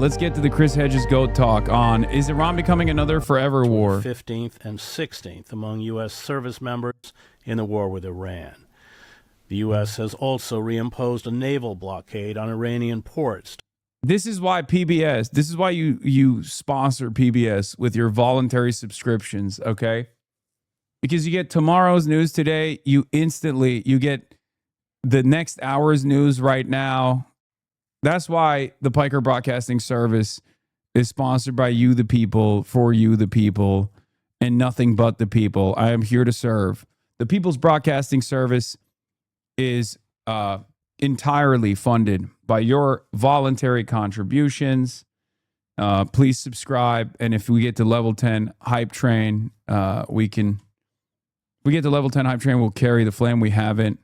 Let's get to the Chris Hedges GOAT talk on, is Iran becoming another forever war? 15th and 16th among U.S. service members in the war with Iran. The U.S. has also reimposed a naval blockade on Iranian ports. This is why PBS, this is why you sponsor PBS with your voluntary subscriptions, okay? Because you get tomorrow's news today, you get the next hour's news right now. That's why the Piker Broadcasting Service is sponsored by you, the people, for you, the people, and nothing but the people. I am here to serve. The People's Broadcasting Service is entirely funded by your voluntary contributions. Please subscribe. And if we get to level 10 hype train, if we get to level 10 hype train, we'll carry the flame. We haven't.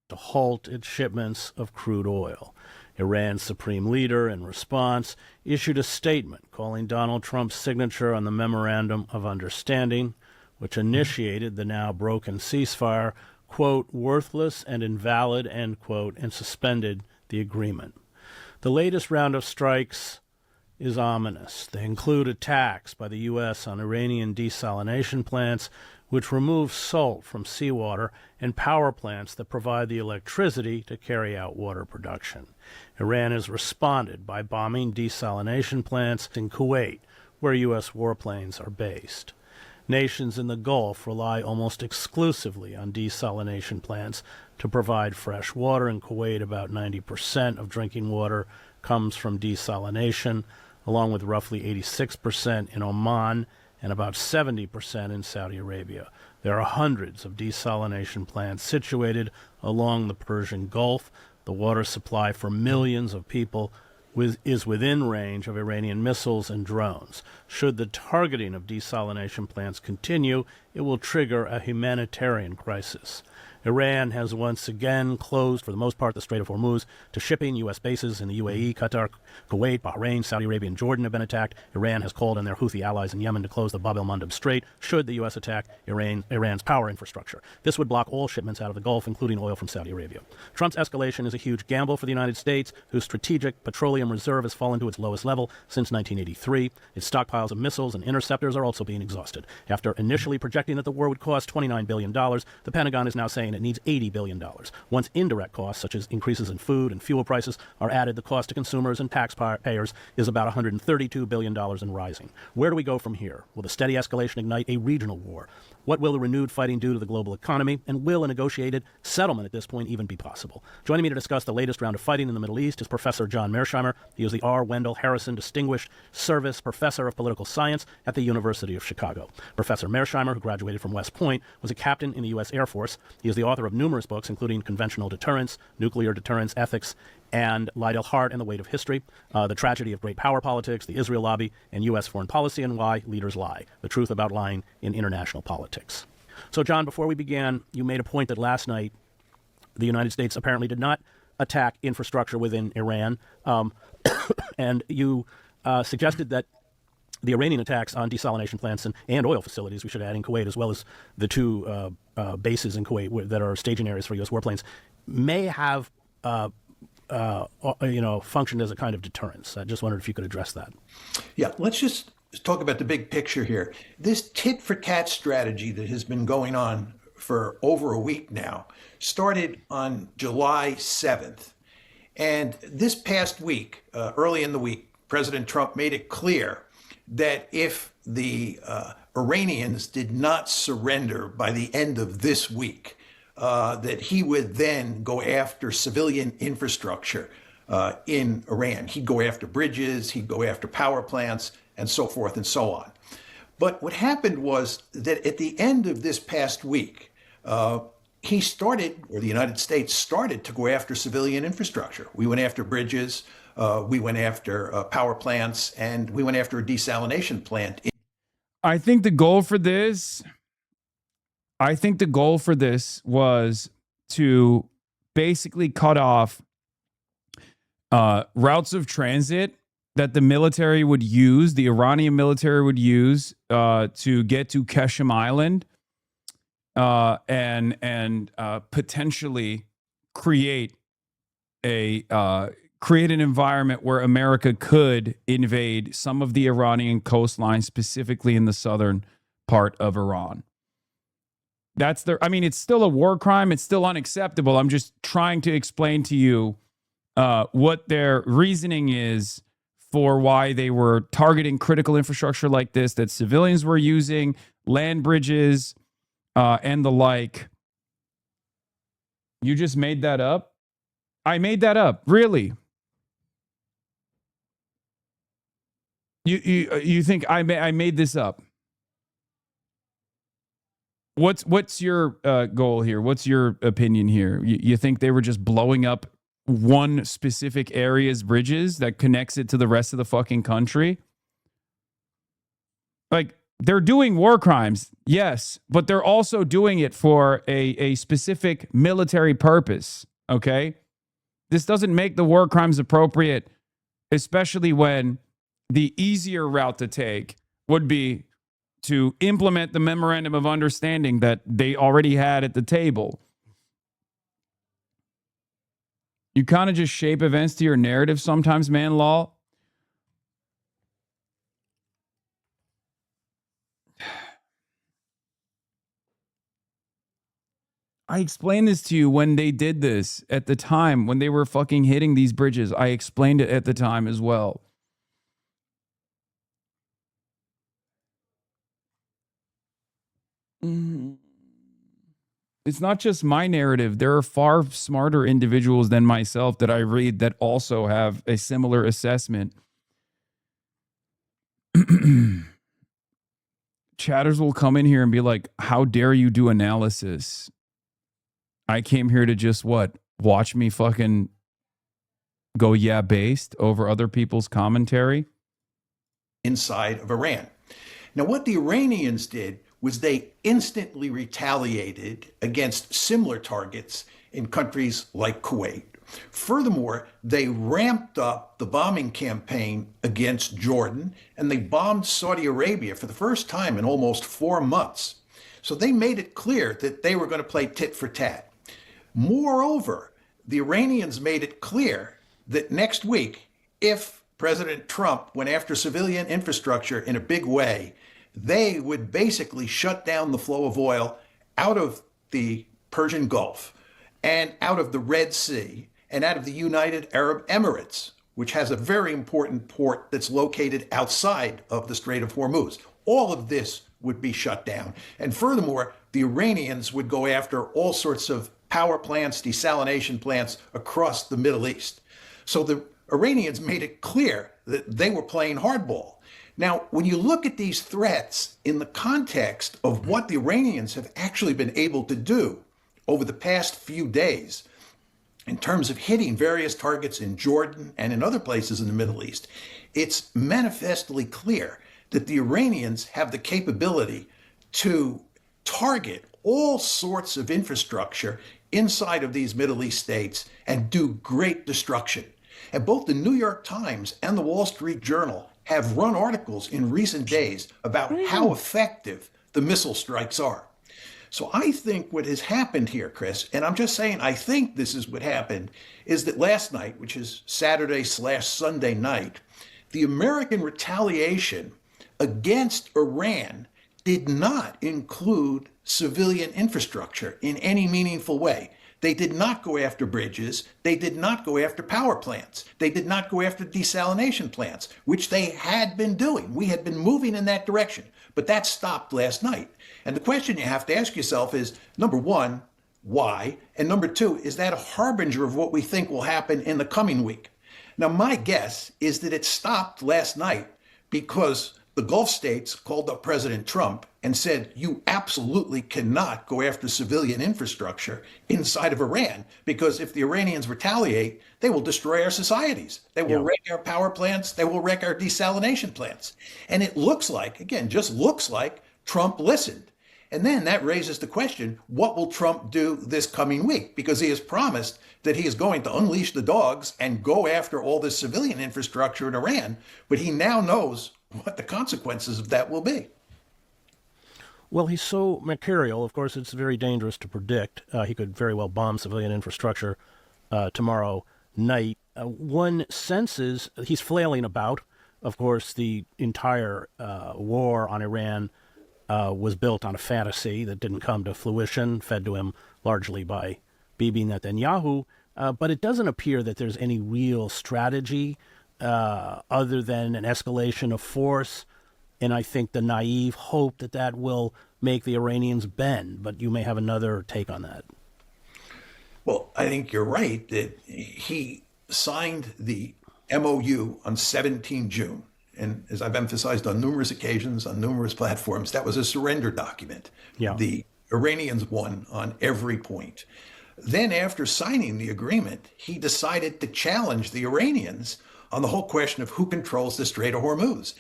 To halt its shipments of crude oil. Iran's supreme leader, in response, issued a statement calling Donald Trump's signature on the Memorandum of Understanding, which initiated the now broken ceasefire, quote, worthless and invalid, end quote, and suspended the agreement. The latest round of strikes is ominous. They include attacks by the U.S. on Iranian desalination plants, which remove salt from seawater, and power plants that provide the electricity to carry out water production. Iran has responded by bombing desalination plants in Kuwait, where U.S. warplanes are based. Nations in the Gulf rely almost exclusively on desalination plants to provide fresh water. In Kuwait, about 90% of drinking water comes from desalination, along with roughly 86% in Oman and about 70% in Saudi Arabia. There are hundreds of desalination plants situated along the Persian Gulf. The water supply for millions of people is within range of Iranian missiles and drones. Should the targeting of desalination plants continue, it will trigger a humanitarian crisis. Iran has once again closed, for the most part, the Strait of Hormuz to shipping. U.S. bases in the UAE, Qatar, Kuwait, Bahrain, Saudi Arabia, and Jordan have been attacked. Iran has called on their Houthi allies in Yemen to close the Bab el-Mandeb Strait should the U.S. attack Iran's power infrastructure. This would block all shipments out of the Gulf, including oil from Saudi Arabia. Trump's escalation is a huge gamble for the United States, whose strategic petroleum reserve has fallen to its lowest level since 1983. Its stockpiles of missiles and interceptors are also being exhausted. After initially projecting that the war would cost $29 billion, the Pentagon is now saying it needs $80 billion. Once indirect costs, such as increases in food and fuel prices, are added, the cost to consumers and taxpayers is about $132 billion and rising. Where do we go from here? Will the steady escalation ignite a regional war? What will the renewed fighting do to the global economy? And will a negotiated settlement at this point even be possible? Joining me to discuss the latest round of fighting in the Middle East is Professor John Mearsheimer. He is the R. Wendell Harrison Distinguished Service Professor of Political Science at the University of Chicago. Professor Mearsheimer, who graduated from West Point, was a captain in the U.S. Air Force. He is the author of numerous books, including Conventional Deterrence, Nuclear Deterrence Ethics, and Lydell Hart and the Weight of History, The Tragedy of Great Power Politics, The Israel Lobby, and U.S. Foreign Policy and Why Leaders Lie, The Truth About Lying in International Politics. So, John, before we began, you made a point that last night the United States apparently did not attack infrastructure within Iran, and you suggested that the Iranian attacks on desalination plants and oil facilities, we should add, in Kuwait, as well as the two bases in Kuwait that are staging areas for U.S. warplanes, may have functioned as a kind of deterrence. I just wondered if you could address that. Yeah, let's just talk about the big picture here. This tit-for-tat strategy that has been going on for over a week now started on July 7th. And this past week, early in the week, President Trump made it clear that if the Iranians did not surrender by the end of this week, that he would then go after civilian infrastructure in Iran. He'd go after bridges, he'd go after power plants, and so forth and so on. But what happened was that at the end of this past week, the United States started to go after civilian infrastructure. We went after bridges, we went after power plants, and we went after a desalination plant. I think the goal for this was to basically cut off routes of transit that the military would use, the Iranian military would use to get to Qeshm Island and potentially create create an environment where America could invade some of the Iranian coastline, specifically in the southern part of Iran. That's I mean, it's still a war crime. It's still unacceptable. I'm just trying to explain to you what their reasoning is for why they were targeting critical infrastructure like this, that civilians were using, land bridges, and the like. You just made that up? I made that up. Really? You think I made this up? What's your goal here? What's your opinion here? You think they were just blowing up one specific area's bridges that connects it to the rest of the fucking country? Like, they're doing war crimes, yes, but they're also doing it for a specific military purpose, okay? This doesn't make the war crimes appropriate, especially when the easier route to take would be to implement the memorandum of understanding that they already had at the table. You kind of just shape events to your narrative sometimes, man, Law. I explained this to you when they did this at the time, when they were fucking hitting these bridges. I explained it at the time as well. It's not just my narrative. There are far smarter individuals than myself that I read that also have a similar assessment. Chatters will come in here and be like, how dare you do analysis? I came here to just what? Watch me fucking go based over other people's commentary? Inside of Iran. Now, what the Iranians did was they instantly retaliated against similar targets in countries like Kuwait. Furthermore, they ramped up the bombing campaign against Jordan, and they bombed Saudi Arabia for the first time in almost 4 months. So they made it clear that they were going to play tit for tat. Moreover, the Iranians made it clear that next week, if President Trump went after civilian infrastructure in a big way, they would basically shut down the flow of oil out of the Persian Gulf and out of the Red Sea and out of the United Arab Emirates, which has a very important port that's located outside of the Strait of Hormuz. All of this would be shut down. And furthermore, the Iranians would go after all sorts of power plants, desalination plants across the Middle East. So the Iranians made it clear that they were playing hardball. Now, when you look at these threats in the context of what the Iranians have actually been able to do over the past few days, in terms of hitting various targets in Jordan and in other places in the Middle East, it's manifestly clear that the Iranians have the capability to target all sorts of infrastructure inside of these Middle East states and do great destruction. And both the New York Times and the Wall Street Journal have run articles in recent days about how effective the missile strikes are. So I think what has happened here, Chris, and I'm just saying I think this is what happened, is that last night, which is Saturday/Sunday night, the American retaliation against Iran did not include civilian infrastructure in any meaningful way. They did not go after bridges. They did not go after power plants. They did not go after desalination plants, which they had been doing. We had been moving in that direction, but that stopped last night. And the question you have to ask yourself is, number one, why? And number two, is that a harbinger of what we think will happen in the coming week? Now, my guess is that it stopped last night because the Gulf states called up President Trump and said, you absolutely cannot go after civilian infrastructure inside of Iran, because if the Iranians retaliate, they will destroy our societies. They will wreck our power plants. They will wreck our desalination plants. And it looks like, again, just looks like Trump listened. And then that raises the question, what will Trump do this coming week? Because he has promised that he is going to unleash the dogs and go after all this civilian infrastructure in Iran. But he now knows what the consequences of that will be. Well, he's so mercurial. Of course, it's very dangerous to predict. He could very well bomb civilian infrastructure tomorrow night. One senses he's flailing about. Of course, the entire war on Iran was built on a fantasy that didn't come to fruition, fed to him largely by Bibi Netanyahu. But it doesn't appear that there's any real strategy other than an escalation of force. And I think the naive hope that that will make the Iranians bend. But you may have another take on that. Well, I think you're right that he signed the MOU on 17 June. And as I've emphasized on numerous occasions, on numerous platforms, that was a surrender document. Yeah. The Iranians won on every point. Then after signing the agreement, he decided to challenge the Iranians on the whole question of who controls the Strait of Hormuz.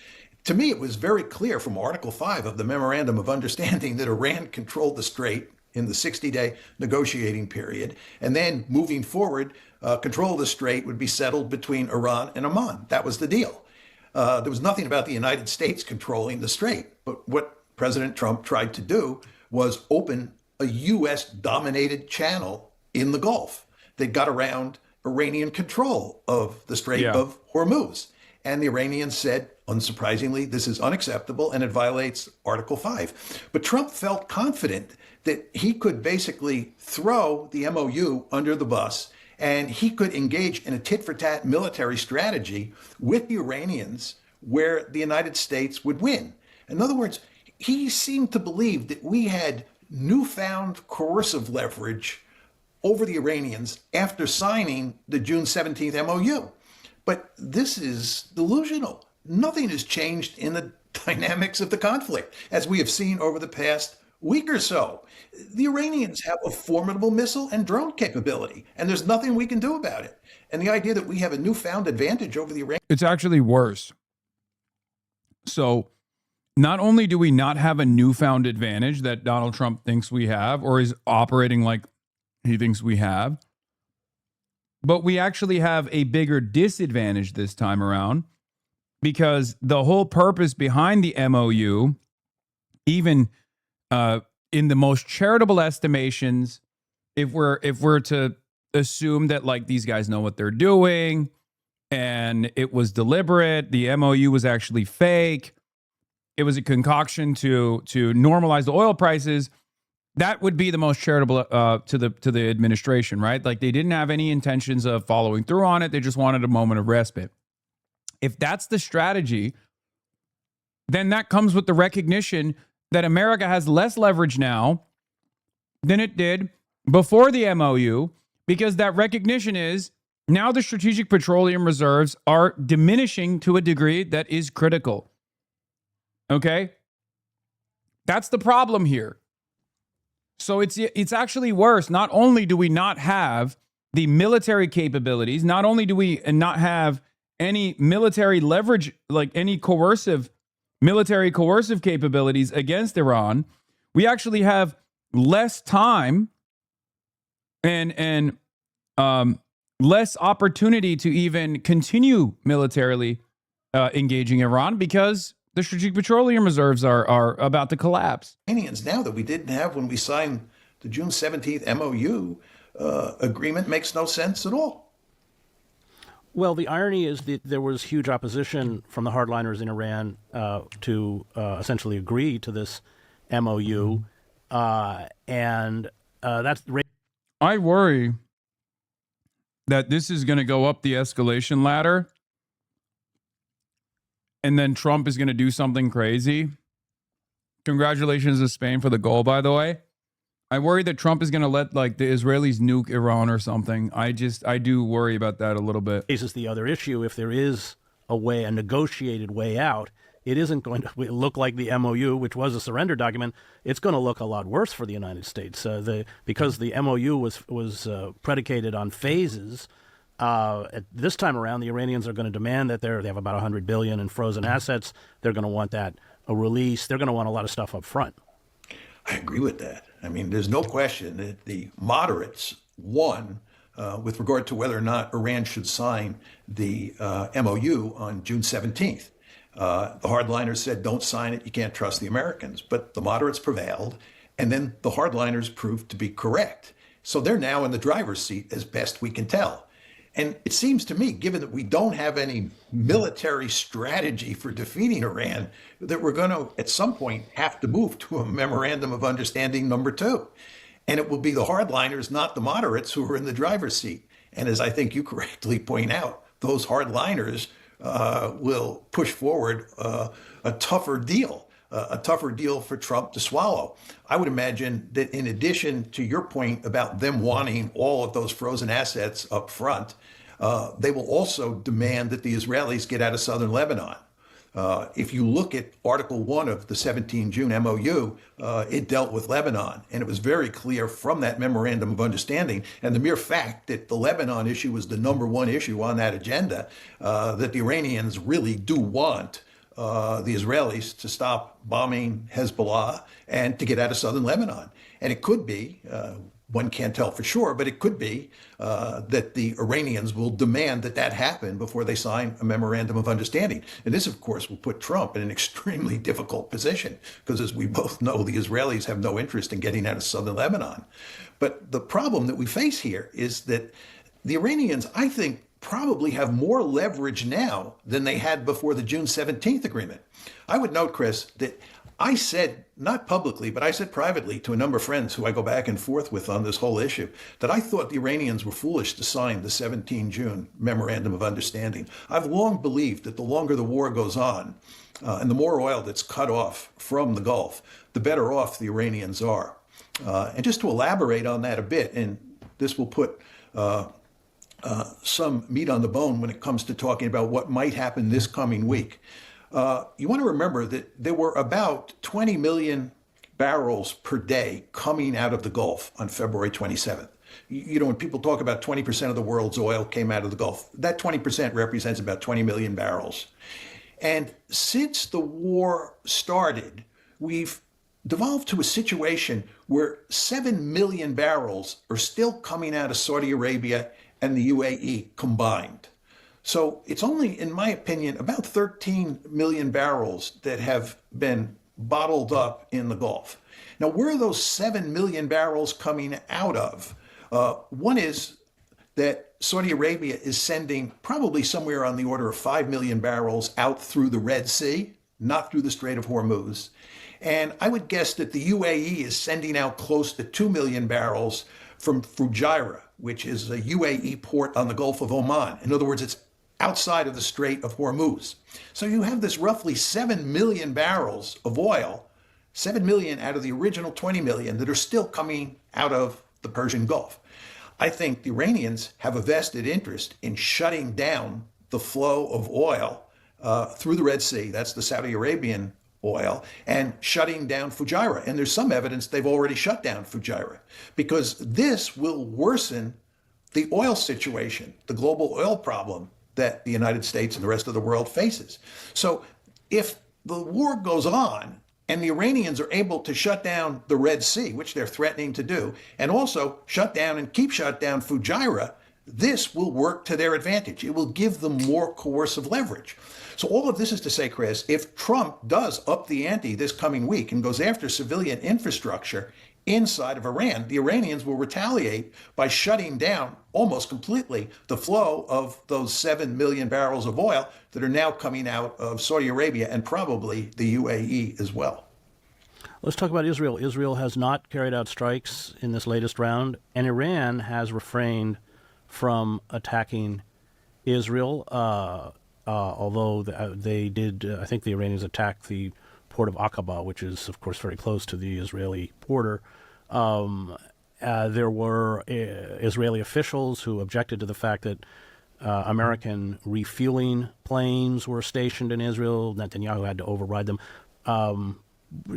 To me, it was very clear from Article 5 of the Memorandum of Understanding that Iran controlled the strait in the 60-day negotiating period. And then moving forward, control of the strait would be settled between Iran and Oman. That was the deal. There was nothing about the United States controlling the strait. But what President Trump tried to do was open a U.S.-dominated channel in the Gulf that got around Iranian control of the Strait of Hormuz. And the Iranians said, unsurprisingly, this is unacceptable and it violates Article 5. But Trump felt confident that he could basically throw the MOU under the bus and he could engage in a tit-for-tat military strategy with the Iranians where the United States would win. In other words, he seemed to believe that we had newfound coercive leverage over the Iranians after signing the June 17th MOU. But this is delusional. Nothing has changed in the dynamics of the conflict, as we have seen over the past week or so. The Iranians have a formidable missile and drone capability, and there's nothing we can do about it. And the idea that we have a newfound advantage over the Iranians. It's actually worse. So not only do we not have a newfound advantage that Donald Trump thinks we have, or is operating like he thinks we have, but we actually have a bigger disadvantage this time around, because the whole purpose behind the MOU, even in the most charitable estimations, if we're to assume that like these guys know what they're doing and it was deliberate, the MOU was actually fake, it was a concoction to normalize the oil prices, that would be the most charitable to the administration, right? Like they didn't have any intentions of following through on it. They just wanted a moment of respite. If that's the strategy, then that comes with the recognition that America has less leverage now than it did before the MOU, because that recognition is now the strategic petroleum reserves are diminishing to a degree that is critical. Okay? That's the problem here. So it's actually worse. Not only do we not have the military capabilities, not only do we not have any military leverage, like any military coercive capabilities against Iran, we actually have less time and less opportunity to even continue militarily engaging Iran, because the strategic petroleum reserves are about to collapse. Iranians now that we didn't have when we signed the June 17th MOU agreement makes no sense at all. Well, the irony is that there was huge opposition from the hardliners in Iran to essentially agree to this MOU, and that's. I worry that this is going to go up the escalation ladder, and then Trump is going to do something crazy. Congratulations to Spain for the goal, by the way. I worry that Trump is going to let like the Israelis nuke Iran or something. I do worry about that a little bit. This is the other issue. If there is a negotiated way out, it isn't going to look like the MOU, which was a surrender document. It's going to look a lot worse for the United States because the MOU was predicated on phases. At this time around, the Iranians are going to demand that they have about $100 billion in frozen assets. They're going to want that a release. They're going to want a lot of stuff up front. I agree with that. I mean, there's no question that the moderates won with regard to whether or not Iran should sign the MOU on June 17th. The hardliners said, don't sign it, you can't trust the Americans. But the moderates prevailed, and then the hardliners proved to be correct. So they're now in the driver's seat as best we can tell. And it seems to me, given that we don't have any military strategy for defeating Iran, that we're going to, at some point, have to move to a memorandum of understanding number two. And it will be the hardliners, not the moderates, who are in the driver's seat. And as I think you correctly point out, those hardliners will push forward a tougher deal. A tougher deal for Trump to swallow. I would imagine that in addition to your point about them wanting all of those frozen assets up front, they will also demand that the Israelis get out of southern Lebanon. If you look at Article 1 of the 17 June MOU, it dealt with Lebanon. And it was very clear from that memorandum of understanding and the mere fact that the Lebanon issue was the number one issue on that agenda, that the Iranians really do want the Israelis to stop bombing Hezbollah and to get out of southern Lebanon. And it could be, one can't tell for sure, but it could be that the Iranians will demand that that happen before they sign a memorandum of understanding. And this, of course, will put Trump in an extremely difficult position because, as we both know, the Israelis have no interest in getting out of southern Lebanon. But the problem that we face here is that the Iranians, I think, probably have more leverage now than they had before the June 17th agreement. I would note, Chris, that I said, not publicly, but I said privately to a number of friends who I go back and forth with on this whole issue, that I thought the Iranians were foolish to sign the 17 June Memorandum of Understanding. I've long believed that the longer the war goes on and the more oil that's cut off from the Gulf, the better off the Iranians are. And just to elaborate on that a bit, and this will put some meat on the bone when it comes to talking about what might happen this coming week. You want to remember that there were about 20 million barrels per day coming out of the Gulf on February 27th. You know, when people talk about 20% of the world's oil came out of the Gulf, that 20% represents about 20 million barrels. And since the war started, we've devolved to a situation where 7 million barrels are still coming out of Saudi Arabia and the UAE combined. So it's only, in my opinion, about 13 million barrels that have been bottled up in the Gulf. Now, where are those 7 million barrels coming out of? One is that Saudi Arabia is sending probably somewhere on the order of 5 million barrels out through the Red Sea, not through the Strait of Hormuz. And I would guess that the UAE is sending out close to 2 million barrels from Fujairah, which is a UAE port on the Gulf of Oman. In other words, it's outside of the Strait of Hormuz. So you have this roughly 7 million barrels of oil, 7 million out of the original 20 million that are still coming out of the Persian Gulf. I think the Iranians have a vested interest in shutting down the flow of oil through the Red Sea, that's the Saudi Arabian oil, and shutting down Fujairah. And there's some evidence they've already shut down Fujairah, because this will worsen the oil situation, the global oil problem that the United States and the rest of the world faces. So if the war goes on and the Iranians are able to shut down the Red Sea, which they're threatening to do, and also shut down and keep shut down Fujairah, this will work to their advantage. It will give them more coercive leverage. So all of this is to say, Chris, if Trump does up the ante this coming week and goes after civilian infrastructure inside of Iran, the Iranians will retaliate by shutting down almost completely the flow of those 7 million barrels of oil that are now coming out of Saudi Arabia and probably the UAE as well. Let's talk about Israel. Israel has not carried out strikes in this latest round, and Iran has refrained from attacking Israel, although they did, I think the Iranians attacked the port of Aqaba, which is, of course, very close to the Israeli border. There were Israeli officials who objected to the fact that American refueling planes were stationed in Israel. Netanyahu had to override them.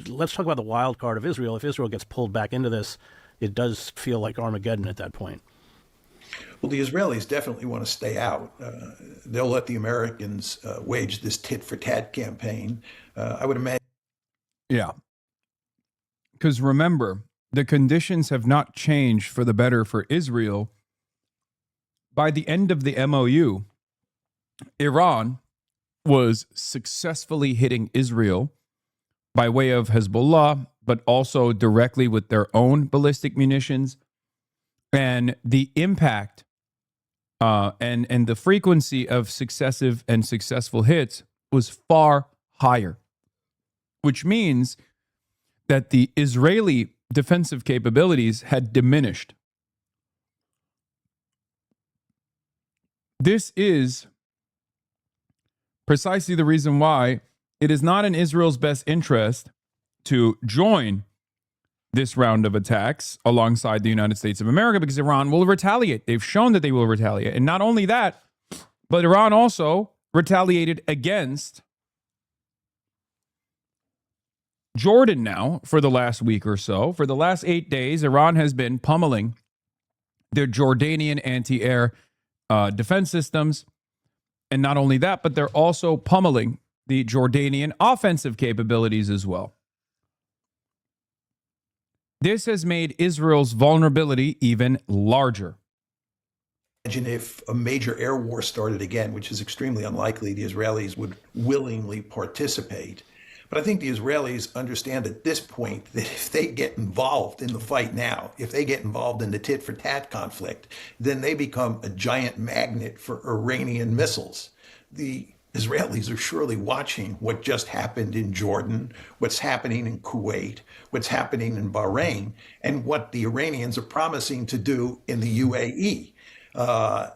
Let's talk about the wild card of Israel. If Israel gets pulled back into this, it does feel like Armageddon at that point. Well, the Israelis definitely want to stay out. They'll let the Americans wage this tit-for-tat campaign. I would imagine. Yeah. Because remember, the conditions have not changed for the better for Israel. By the end of the MOU, Iran was successfully hitting Israel by way of Hezbollah, but also directly with their own ballistic munitions. And the impact and the frequency of successive and successful hits was far higher, which means that the Israeli defensive capabilities had diminished. This is precisely the reason why it is not in Israel's best interest to join this round of attacks alongside the United States of America, because Iran will retaliate. They've shown that they will retaliate. And not only that, but Iran also retaliated against Jordan now for the last week or so. For the last 8 days, Iran has been pummeling their Jordanian anti-air defense systems. And not only that, but they're also pummeling the Jordanian offensive capabilities as well. This has made Israel's vulnerability even larger. Imagine if a major air war started again, which is extremely unlikely. The Israelis would willingly participate. But I think the Israelis understand at this point that if they get involved in the fight now, if they get involved in the tit-for-tat conflict, then they become a giant magnet for Iranian missiles. The Israelis are surely watching what just happened in Jordan, what's happening in Kuwait, what's happening in Bahrain, and what the Iranians are promising to do in the UAE.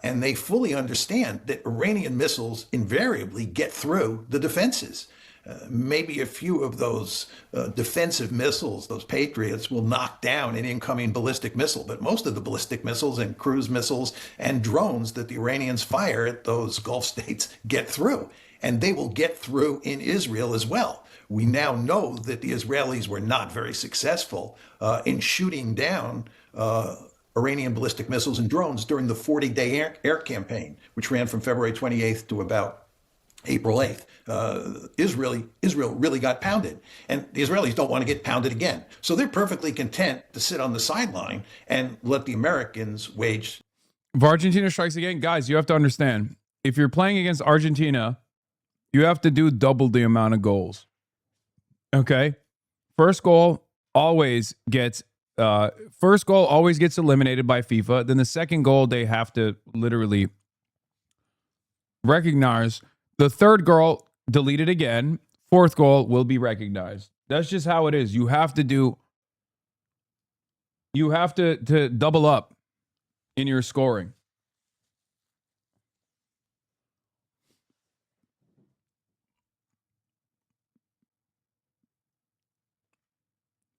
And they fully understand that Iranian missiles invariably get through the defenses. Maybe a few of those defensive missiles, those Patriots, will knock down an incoming ballistic missile. But most of the ballistic missiles and cruise missiles and drones that the Iranians fire at those Gulf states get through. And they will get through in Israel as well. We now know that the Israelis were not very successful in shooting down Iranian ballistic missiles and drones during the 40-day air campaign, which ran from February 28th to about April 8th. Israel really got pounded, and the Israelis don't want to get pounded again. So they're perfectly content to sit on the sideline and let the Americans wage. If Argentina strikes again, guys, you have to understand, if you're playing against Argentina, you have to do double the amount of goals. Okay? First goal always gets eliminated by FIFA. Then the second goal, they have to literally recognize. The third goal, deleted again. Fourth goal will be recognized. That's just how it is. You have to double up in your scoring.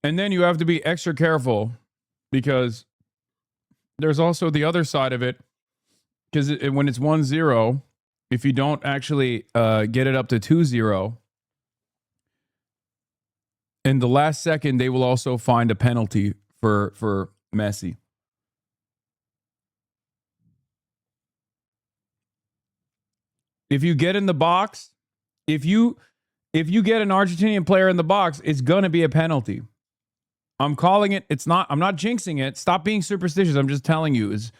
And then you have to be extra careful, because there's also the other side of it. Because when it's 1-0, if you don't actually get it up to 2-0, in the last second, they will also find a penalty for Messi. If you get in the box, if you get an Argentinian player in the box, it's going to be a penalty. I'm calling it. I'm not jinxing it. Stop being superstitious. I'm just telling you. Is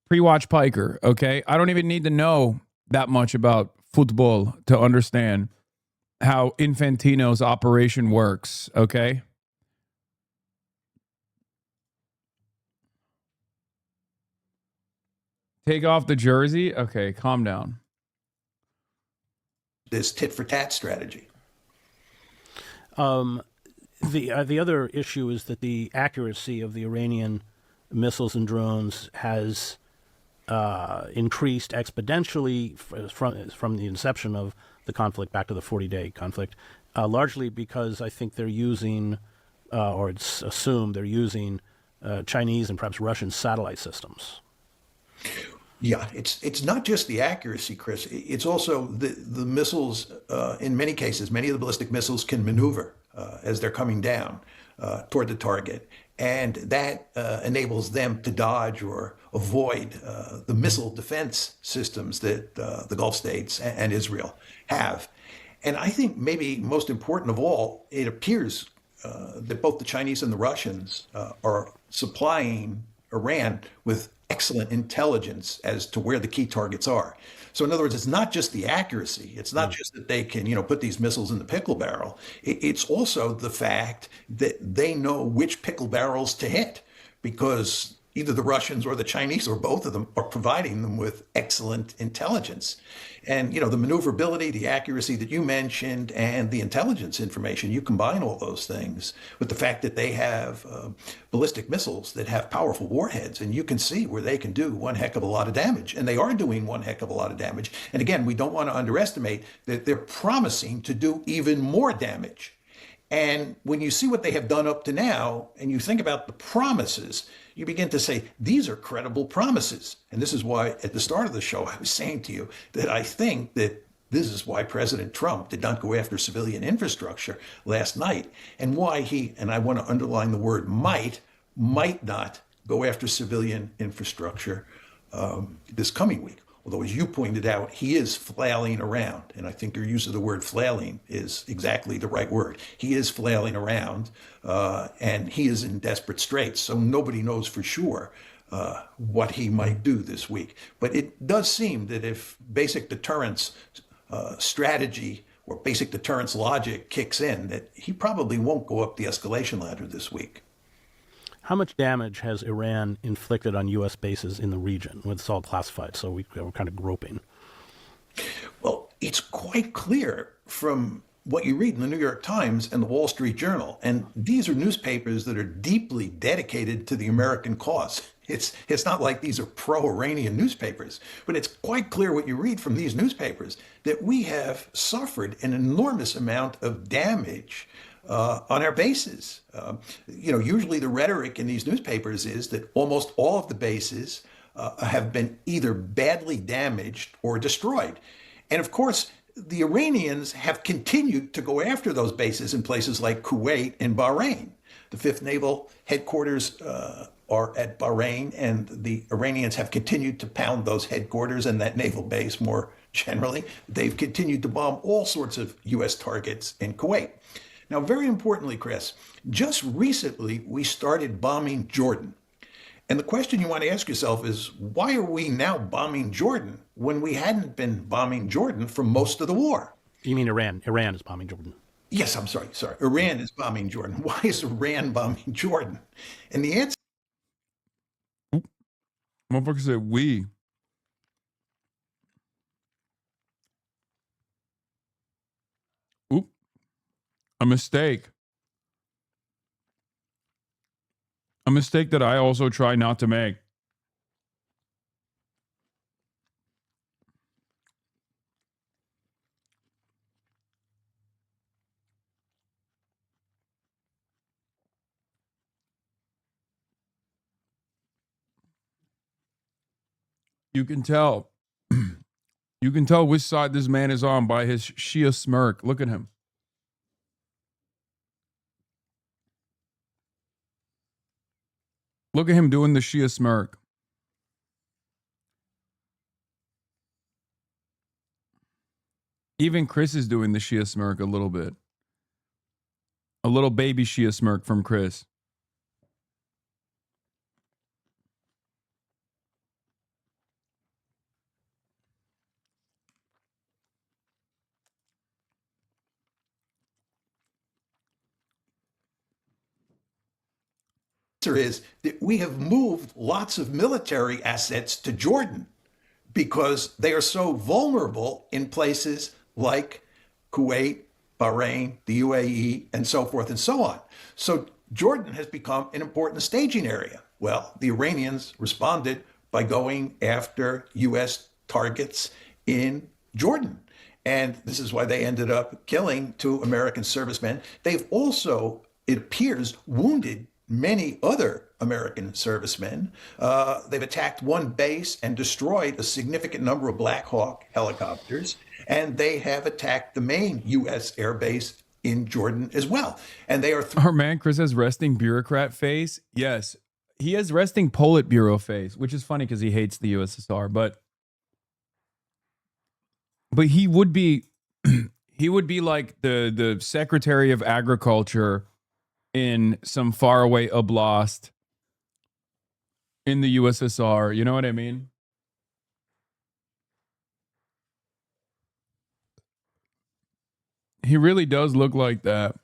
pre-watch Piker, okay? I don't even need to know that much about football to understand how Infantino's operation works, okay? Take off the jersey? Okay, calm down. This tit-for-tat strategy. The other issue is that the accuracy of the Iranian missiles and drones has increased exponentially from the inception of the conflict back to the 40-day conflict, largely because I think they're using, or it's assumed they're using, Chinese and perhaps Russian satellite systems. Yeah, it's not just the accuracy, Chris. It's also the missiles. In many cases, many of the ballistic missiles can maneuver as they're coming down toward the target, and that enables them to dodge or avoid the missile defense systems that the Gulf states and Israel have. And I think maybe most important of all, it appears that both the Chinese and the Russians are supplying Iran with excellent intelligence as to where the key targets are. So in other words, it's not just the accuracy. It's not just that they can, put these missiles in the pickle barrel. It's also the fact that they know which pickle barrels to hit, because either the Russians or the Chinese or both of them are providing them with excellent intelligence. And, the maneuverability, the accuracy that you mentioned, and the intelligence information, you combine all those things with the fact that they have ballistic missiles that have powerful warheads, and you can see where they can do one heck of a lot of damage. And they are doing one heck of a lot of damage. And again, we don't want to underestimate that they're promising to do even more damage. And when you see what they have done up to now, and you think about the promises, you begin to say, these are credible promises. And this is why at the start of the show, I was saying to you that I think that this is why President Trump did not go after civilian infrastructure last night, and why he, and I want to underline the word might not go after civilian infrastructure this coming week. Although, as you pointed out, he is flailing around. And I think your use of the word flailing is exactly the right word. He is flailing around, and he is in desperate straits. So nobody knows for sure what he might do this week. But it does seem that if basic deterrence strategy or basic deterrence logic kicks in, that he probably won't go up the escalation ladder this week. How much damage has Iran inflicted on U.S. bases in the region? It's all classified, so we're kind of groping. Well, it's quite clear from what you read in the New York Times and the Wall Street Journal, and these are newspapers that are deeply dedicated to the American cause. It's not like these are pro-Iranian newspapers, but it's quite clear what you read from these newspapers that we have suffered an enormous amount of damage on our bases. Usually the rhetoric in these newspapers is that almost all of the bases have been either badly damaged or destroyed. And of course, the Iranians have continued to go after those bases in places like Kuwait and Bahrain. The 5th Naval Headquarters are at Bahrain, and the Iranians have continued to pound those headquarters and that naval base more generally. They've continued to bomb all sorts of U.S. targets in Kuwait. Now, very importantly, Chris, just recently we started bombing Jordan. And the question you want to ask yourself is, why are we now bombing Jordan when we hadn't been bombing Jordan for most of the war? You mean Iran? Iran is bombing Jordan. Yes, I'm sorry. Iran is bombing Jordan. Why is Iran bombing Jordan? And the answer... Motherfucker said we. Oop. A mistake. A mistake that I also try not to make. You can tell. You can tell which side this man is on by his Shia smirk. Look at him. Look at him doing the Shia smirk. Even Chris is doing the Shia smirk a little bit. A little baby Shia smirk from Chris. is that we have moved lots of military assets to Jordan because they are so vulnerable in places like Kuwait, Bahrain, the UAE, and so forth and so on. So Jordan has become an important staging area. Well, the Iranians responded by going after U.S. targets in Jordan. And this is why they ended up killing 2 American servicemen. They've also, it appears, wounded many other American servicemen. They've attacked one base and destroyed a significant number of Black Hawk helicopters. And they have attacked the main U.S. air base in Jordan as well. And they are... Our man Chris has resting bureaucrat face. Yes, he has resting Politburo face, which is funny because he hates the USSR. But he would be he would be like the Secretary of Agriculture in some faraway oblast in the USSR. You know what I mean? He really does look like that.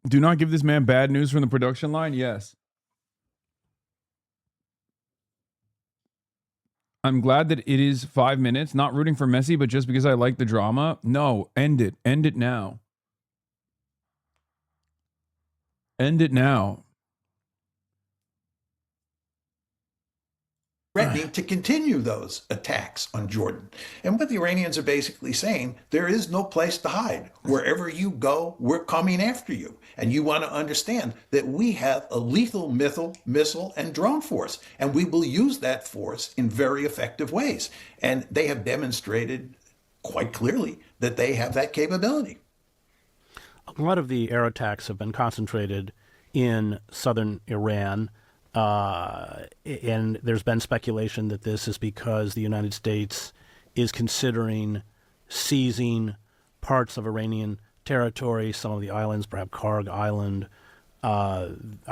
Do not give this man bad news from the production line. Yes. I'm glad that it is 5 minutes. Not rooting for Messi, but just because I like the drama. No, end it. End it now. End it now. Threatening to continue those attacks on Jordan. And what the Iranians are basically saying, there is no place to hide. Wherever you go, we're coming after you. And you want to understand that we have a lethal missile, and drone force, and we will use that force in very effective ways. And they have demonstrated quite clearly that they have that capability. A lot of the air attacks have been concentrated in southern Iran. And there's been speculation that this is because the United States is considering seizing parts of Iranian territory, some of the islands, perhaps Karg Island. I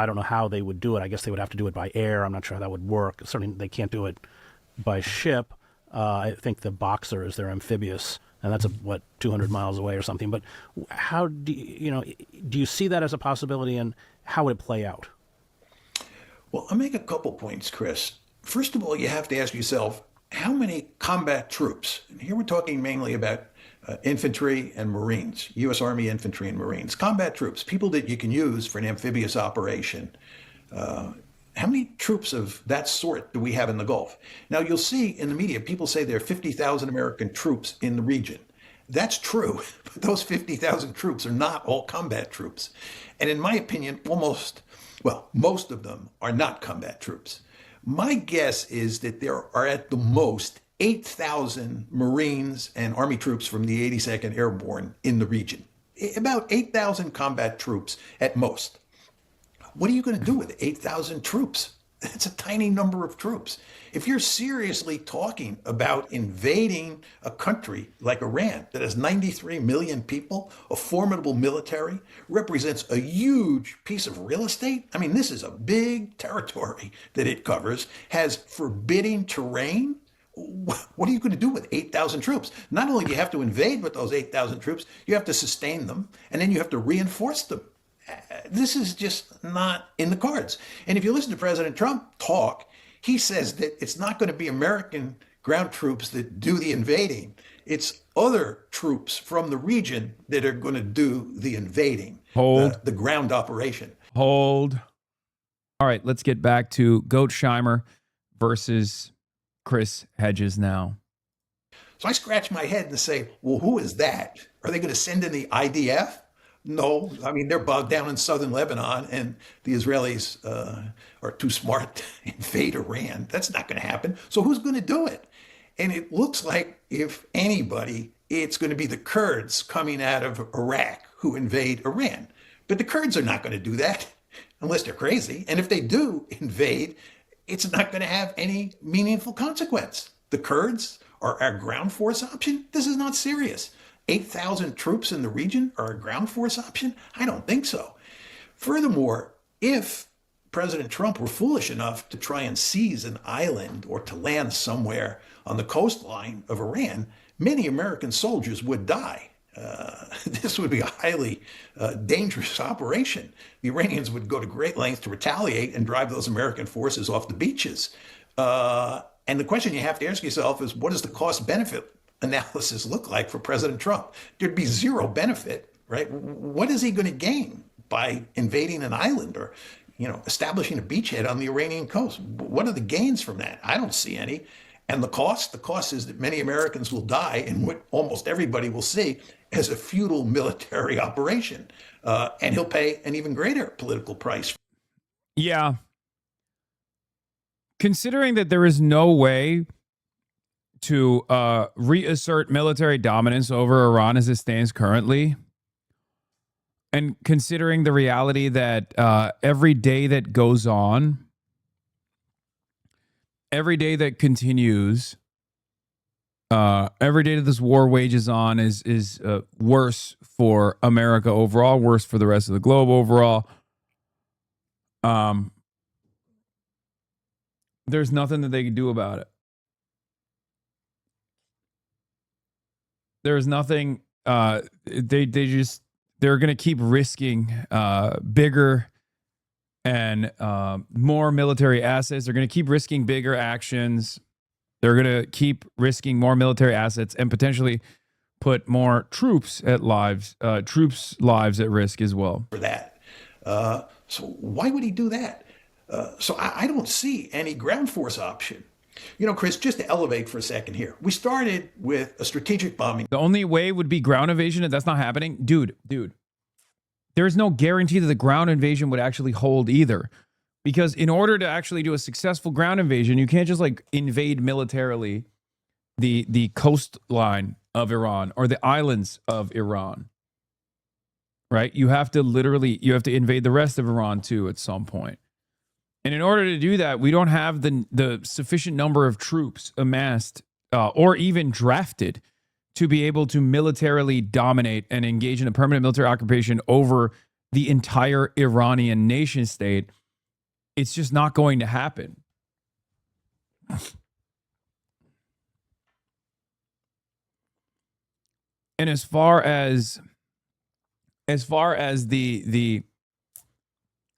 don't know how they would do it. I guess they would have to do it by air. I'm not sure how that would work. Certainly they can't do it by ship. I think the Boxer is their amphibious, and that's 200 miles away or something. But how do you see that as a possibility, and how would it play out? Well, I'll make a couple points, Chris. First of all, you have to ask yourself, how many combat troops, and here we're talking mainly about infantry and Marines, U.S. Army infantry and Marines, combat troops, people that you can use for an amphibious operation. How many troops of that sort do we have in the Gulf? Now, you'll see in the media, people say there are 50,000 American troops in the region. That's true, but those 50,000 troops are not all combat troops. And in my opinion, most of them are not combat troops. My guess is that there are at the most 8,000 Marines and Army troops from the 82nd Airborne in the region. About 8,000 combat troops at most. What are you going to do with 8,000 troops? It's a tiny number of troops. If you're seriously talking about invading a country like Iran that has 93 million people, a formidable military, represents a huge piece of real estate. I mean, this is a big territory that it covers, has forbidding terrain. What are you going to do with 8,000 troops? Not only do you have to invade with those 8,000 troops, you have to sustain them, and then you have to reinforce them. This is just not in the cards. And if you listen to President Trump talk, he says that it's not going to be American ground troops that do the invading. It's other troops from the region that are going to do the invading. Hold. The ground operation. Hold. All right, let's get back to Mearsheimer versus Chris Hedges now. So I scratch my head and say, well, who is that? Are they going to send in the IDF? No, I mean, they're bogged down in southern Lebanon, and the Israelis are too smart to invade Iran. That's not going to happen. So who's going to do it? And it looks like, if anybody, it's going to be the Kurds coming out of Iraq who invade Iran. But the Kurds are not going to do that unless they're crazy. And if they do invade, it's not going to have any meaningful consequence. The Kurds are our ground force option. This is not serious. 8,000 troops in the region are a ground force option? I don't think so. Furthermore, if President Trump were foolish enough to try and seize an island or to land somewhere on the coastline of Iran, many American soldiers would die. This would be a highly dangerous operation. The Iranians would go to great lengths to retaliate and drive those American forces off the beaches. And the question you have to ask yourself is, what does the cost-benefit analysis look like for President Trump? There'd be zero benefit, right? What is he going to gain by invading an island or, establishing a beachhead on the Iranian coast? What are the gains from that? I don't see any. And the cost is that many Americans will die in what almost everybody will see as a futile military operation. And he'll pay an even greater political price. Yeah. Considering that there is no way to reassert military dominance over Iran as it stands currently, and considering the reality that every day that goes on, every day that continues, every day that this war wages on is worse for America overall, worse for the rest of the globe overall. There's nothing that they can do about it. There's nothing. They just they're going to keep risking bigger and more military assets. They're going to keep risking bigger actions. They're going to keep risking more military assets and potentially put more troops' lives at risk as well. For that. So why would he do that? So I don't see any ground force option. You know, Chris, just to elevate for a second here, we started with a strategic bombing. The only way would be ground invasion, and that's not happening. Dude, there's no guarantee that the ground invasion would actually hold either. Because in order to actually do a successful ground invasion, you can't just like invade militarily the coastline of Iran or the islands of Iran. Right? You have to invade the rest of Iran too at some point. And in order to do that, we don't have the sufficient number of troops amassed or even drafted to be able to militarily dominate and engage in a permanent military occupation over the entire Iranian nation state. It's just not going to happen. And as far as the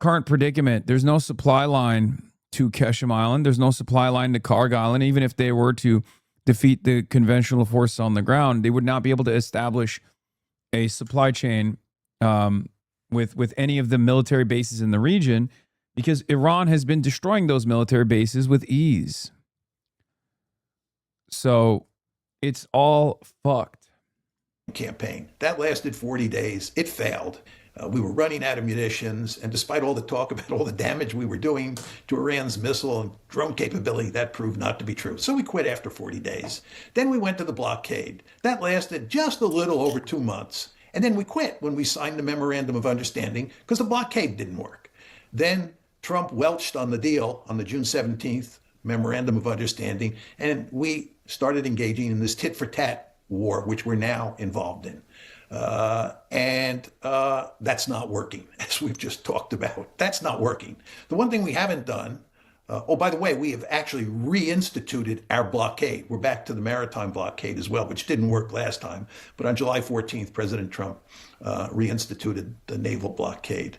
current predicament, there's no supply line to Keshem Island. There's no supply line to Karg Island. Even if they were to defeat the conventional force on the ground, they would not be able to establish a supply chain with any of the military bases in the region, because Iran has been destroying those military bases with ease. So it's all fucked. Campaign that lasted 40 days. It failed. We were running out of munitions, and despite all the talk about all the damage we were doing to Iran's missile and drone capability, that proved not to be true. So we quit after 40 days. Then we went to the blockade. That lasted just a little over 2 months. And then we quit when we signed the Memorandum of Understanding because the blockade didn't work. Then Trump welched on the deal on the June 17th Memorandum of Understanding, and we started engaging in this tit-for-tat war, which we're now involved in. And that's not working, as we've just talked about. That's not working. The one thing we haven't done, oh, by the way, we have actually reinstituted our blockade. We're back to the maritime blockade as well, which didn't work last time. But on July 14th, President Trump reinstituted the naval blockade.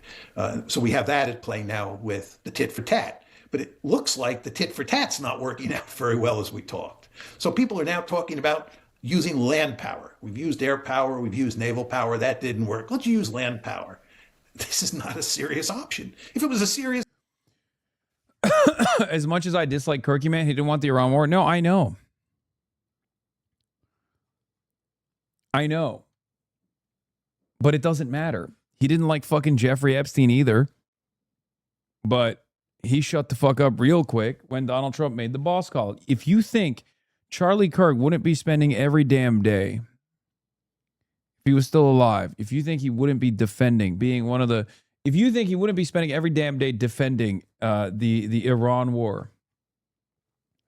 So we have that at play now with the tit for tat. But it looks like the tit for tat's not working out very well as we talked. So people are now talking about using land power. We've used air power, we've used naval power, that didn't work. Let's use land power. This is not a serious option. If it was a serious... As much as I dislike Kirky, man, he didn't want the Iran war. No, I know. But it doesn't matter. He didn't like fucking Jeffrey Epstein either. But he shut the fuck up real quick when Donald Trump made the boss call. If you think Charlie Kirk wouldn't be spending every damn day, if he was still alive, if you think he wouldn't be defending, if you think he wouldn't be spending every damn day defending the Iran war,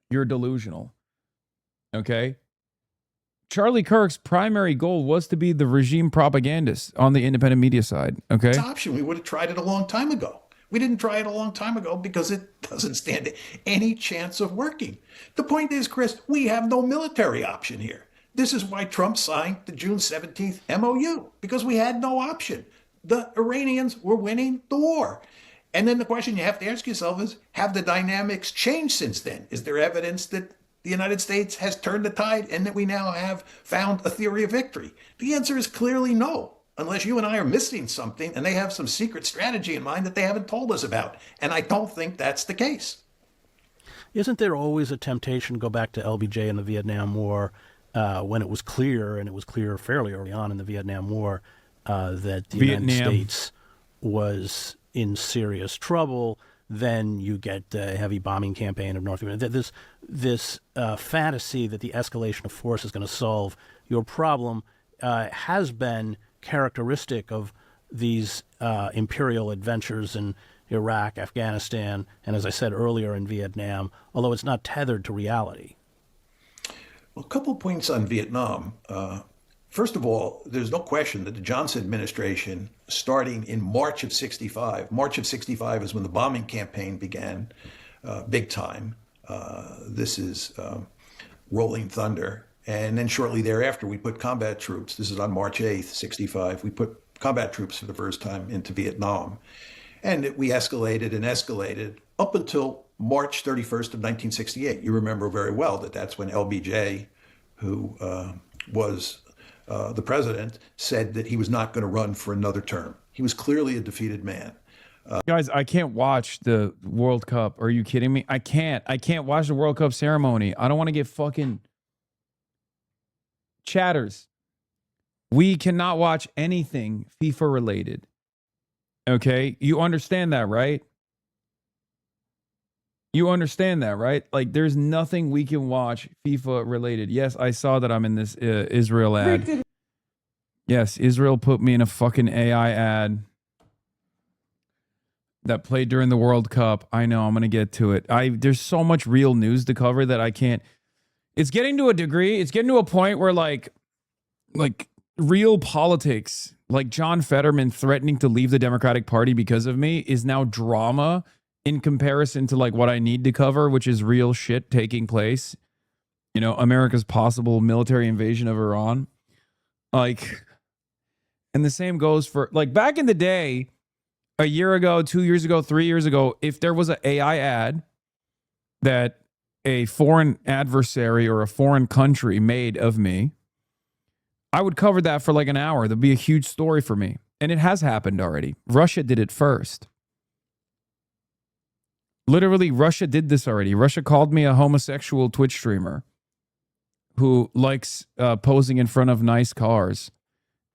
you're delusional. Okay? Charlie Kirk's primary goal was to be the regime propagandist on the independent media side. Okay? Option. We would have tried it a long time ago. We didn't try it a long time ago because it doesn't stand any chance of working. The point is, Chris, we have no military option here. This is why Trump signed the June 17th MOU, because we had no option. The Iranians were winning the war. And then the question you have to ask yourself is, have the dynamics changed since then? Is there evidence that the United States has turned the tide and that we now have found a theory of victory? The answer is clearly no. Unless you and I are missing something and they have some secret strategy in mind that they haven't told us about. And I don't think that's the case. Isn't there always a temptation to go back to LBJ and the Vietnam War when it was clear, and it was clear fairly early on in the Vietnam War, that the United States was in serious trouble? Then you get the heavy bombing campaign of North Vietnam. This fantasy that the escalation of force is going to solve your problem has been characteristic of these imperial adventures in Iraq, Afghanistan, and as I said earlier, in Vietnam, although it's not tethered to reality. Well, a couple of points on Vietnam. First of all, there's no question that the Johnson administration, starting in March of 65 is when the bombing campaign began, big time. This is rolling thunder. And then shortly thereafter, we put combat troops. This is on March 8th, 65. We put combat troops for the first time into Vietnam. And we escalated and escalated up until March 31st of 1968. You remember very well that that's when LBJ, who was the president, said that he was not going to run for another term. He was clearly a defeated man. Guys, I can't watch the World Cup. Are you kidding me? I can't watch the World Cup ceremony. I don't want to get fucking chatters. We cannot watch anything FIFA related. Okay? You understand that, right? You understand that, right? Like, there's nothing we can watch FIFA related. Yes, I saw that I'm in this Israel ad. Yes, Israel put me in a fucking AI ad that played during the World Cup. I know, I'm going to get to it. There's so much real news to cover that I can't. It's getting to a degree. It's getting to a point where like real politics, like John Fetterman threatening to leave the Democratic Party because of me, is now drama in comparison to like what I need to cover, which is real shit taking place. You know, America's possible military invasion of Iran. Like, and the same goes for like back in the day, a year ago, 2 years ago, 3 years ago, if there was an AI ad that a foreign adversary or a foreign country made of me, I would cover that for like an hour. There'd be a huge story for me. And it has happened already. Russia did it first. Literally, Russia did this already. Russia called me a homosexual Twitch streamer who likes posing in front of nice cars,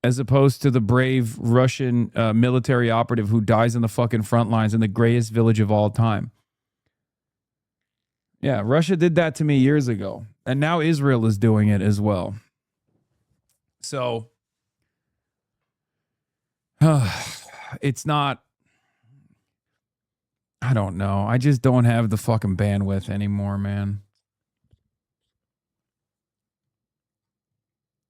as opposed to the brave Russian military operative who dies on the fucking front lines in the grayest village of all time. Yeah, Russia did that to me years ago. And now Israel is doing it as well. So, it's not, I don't know. I just don't have the fucking bandwidth anymore, man.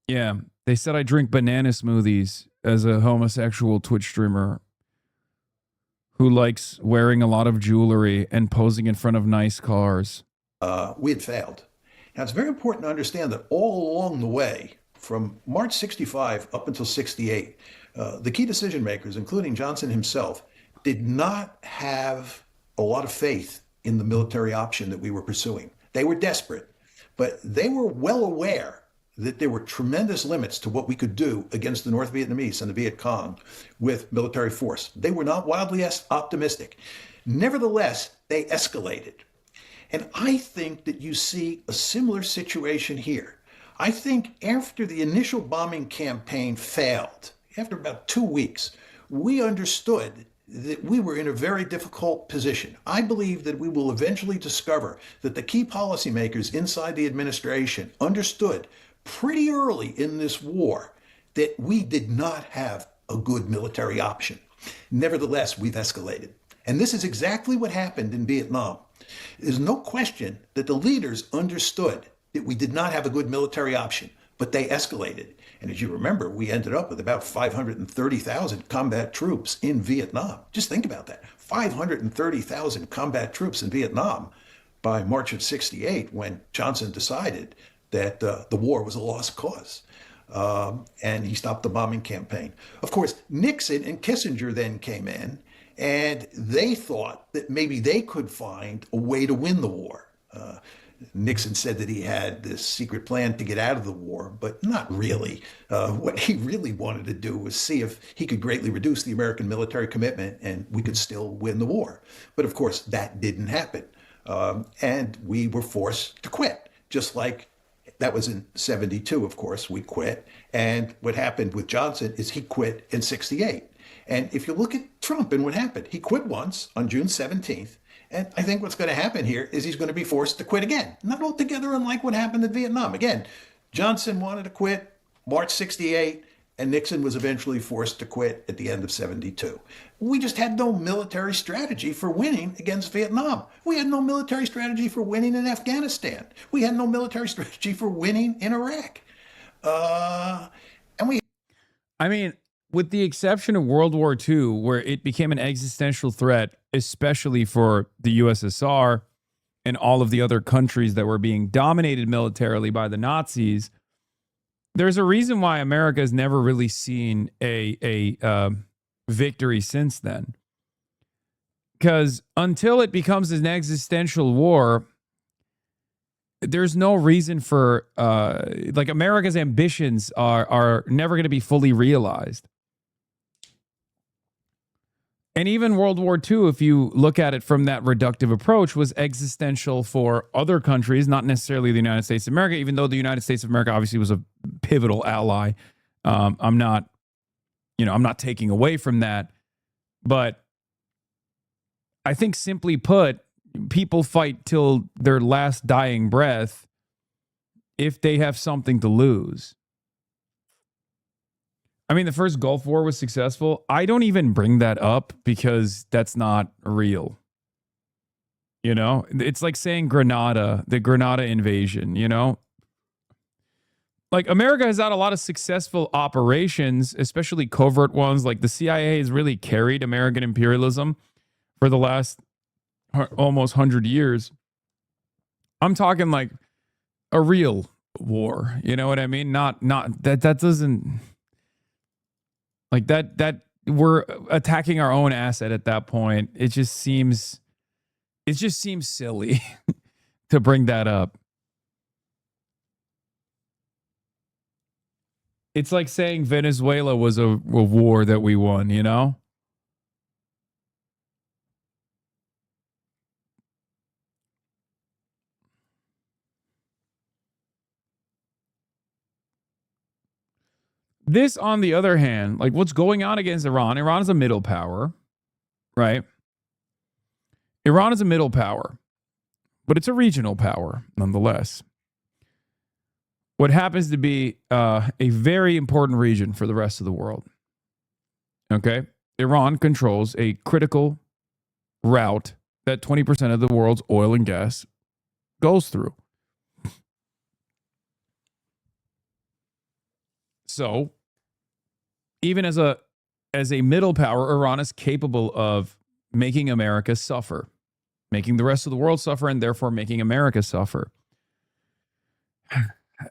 Yeah, they said I drink banana smoothies as a homosexual Twitch streamer who likes wearing a lot of jewelry and posing in front of nice cars. We had failed. Now, it's very important to understand that all along the way, from March 65 up until 68, the key decision makers, including Johnson himself, did not have a lot of faith in the military option that we were pursuing. They were desperate, but they were well aware that there were tremendous limits to what we could do against the North Vietnamese and the Viet Cong with military force. They were not wildly optimistic. Nevertheless, they escalated. And I think that you see a similar situation here. I think after the initial bombing campaign failed, after about 2 weeks, we understood that we were in a very difficult position. I believe that we will eventually discover that the key policymakers inside the administration understood pretty early in this war that we did not have a good military option. Nevertheless, we've escalated. And this is exactly what happened in Vietnam. There's no question that the leaders understood that we did not have a good military option, but they escalated. And as you remember, we ended up with about 530,000 combat troops in Vietnam. Just think about that. 530,000 combat troops in Vietnam by March of 68, when Johnson decided that the war was a lost cause. And he stopped the bombing campaign. Of course, Nixon and Kissinger then came in, and they thought that maybe they could find a way to win the war. Nixon said that he had this secret plan to get out of the war, but not really. What he really wanted to do was see if he could greatly reduce the American military commitment and we could still win the war. But of course, that didn't happen. And we were forced to quit, just like that was in 72, of course, we quit. And what happened with Johnson is he quit in 68. And if you look at Trump and what happened, he quit once on June 17th. And I think what's going to happen here is he's going to be forced to quit again. Not altogether unlike what happened in Vietnam. Again, Johnson wanted to quit March 68, and Nixon was eventually forced to quit at the end of 72. We just had no military strategy for winning against Vietnam. We had no military strategy for winning in Afghanistan. We had no military strategy for winning in Iraq. I mean, with the exception of World War II, where it became an existential threat, especially for the USSR and all of the other countries that were being dominated militarily by the Nazis, There's a reason why America has never really seen a victory since then. Because until it becomes an existential war, there's no reason for like America's ambitions are never going to be fully realized. And even World War II, if you look at it from that reductive approach, was existential for other countries, not necessarily the United States of America, even though the United States of America obviously was a pivotal ally. I'm not taking away from that. But I think simply put, people fight till their last dying breath if they have something to lose. I mean, the first Gulf War was successful. I don't even bring that up because that's not real. You know, it's like saying the Grenada invasion, you know? Like America has had a lot of successful operations, especially covert ones. Like the CIA has really carried American imperialism for the last almost 100 years. I'm talking like a real war. You know what I mean? Not that doesn't like that we're attacking our own asset at that point. It just seems silly to bring that up. It's like saying Venezuela was a war that we won, you know? This, on the other hand, like what's going on against Iran, Iran is a middle power, right? Iran is a middle power, but it's a regional power nonetheless. What happens to be a very important region for the rest of the world. Okay? Iran controls a critical route that 20% of the world's oil and gas goes through. So, even as a middle power, Iran is capable of making America suffer, making the rest of the world suffer, and therefore making America suffer.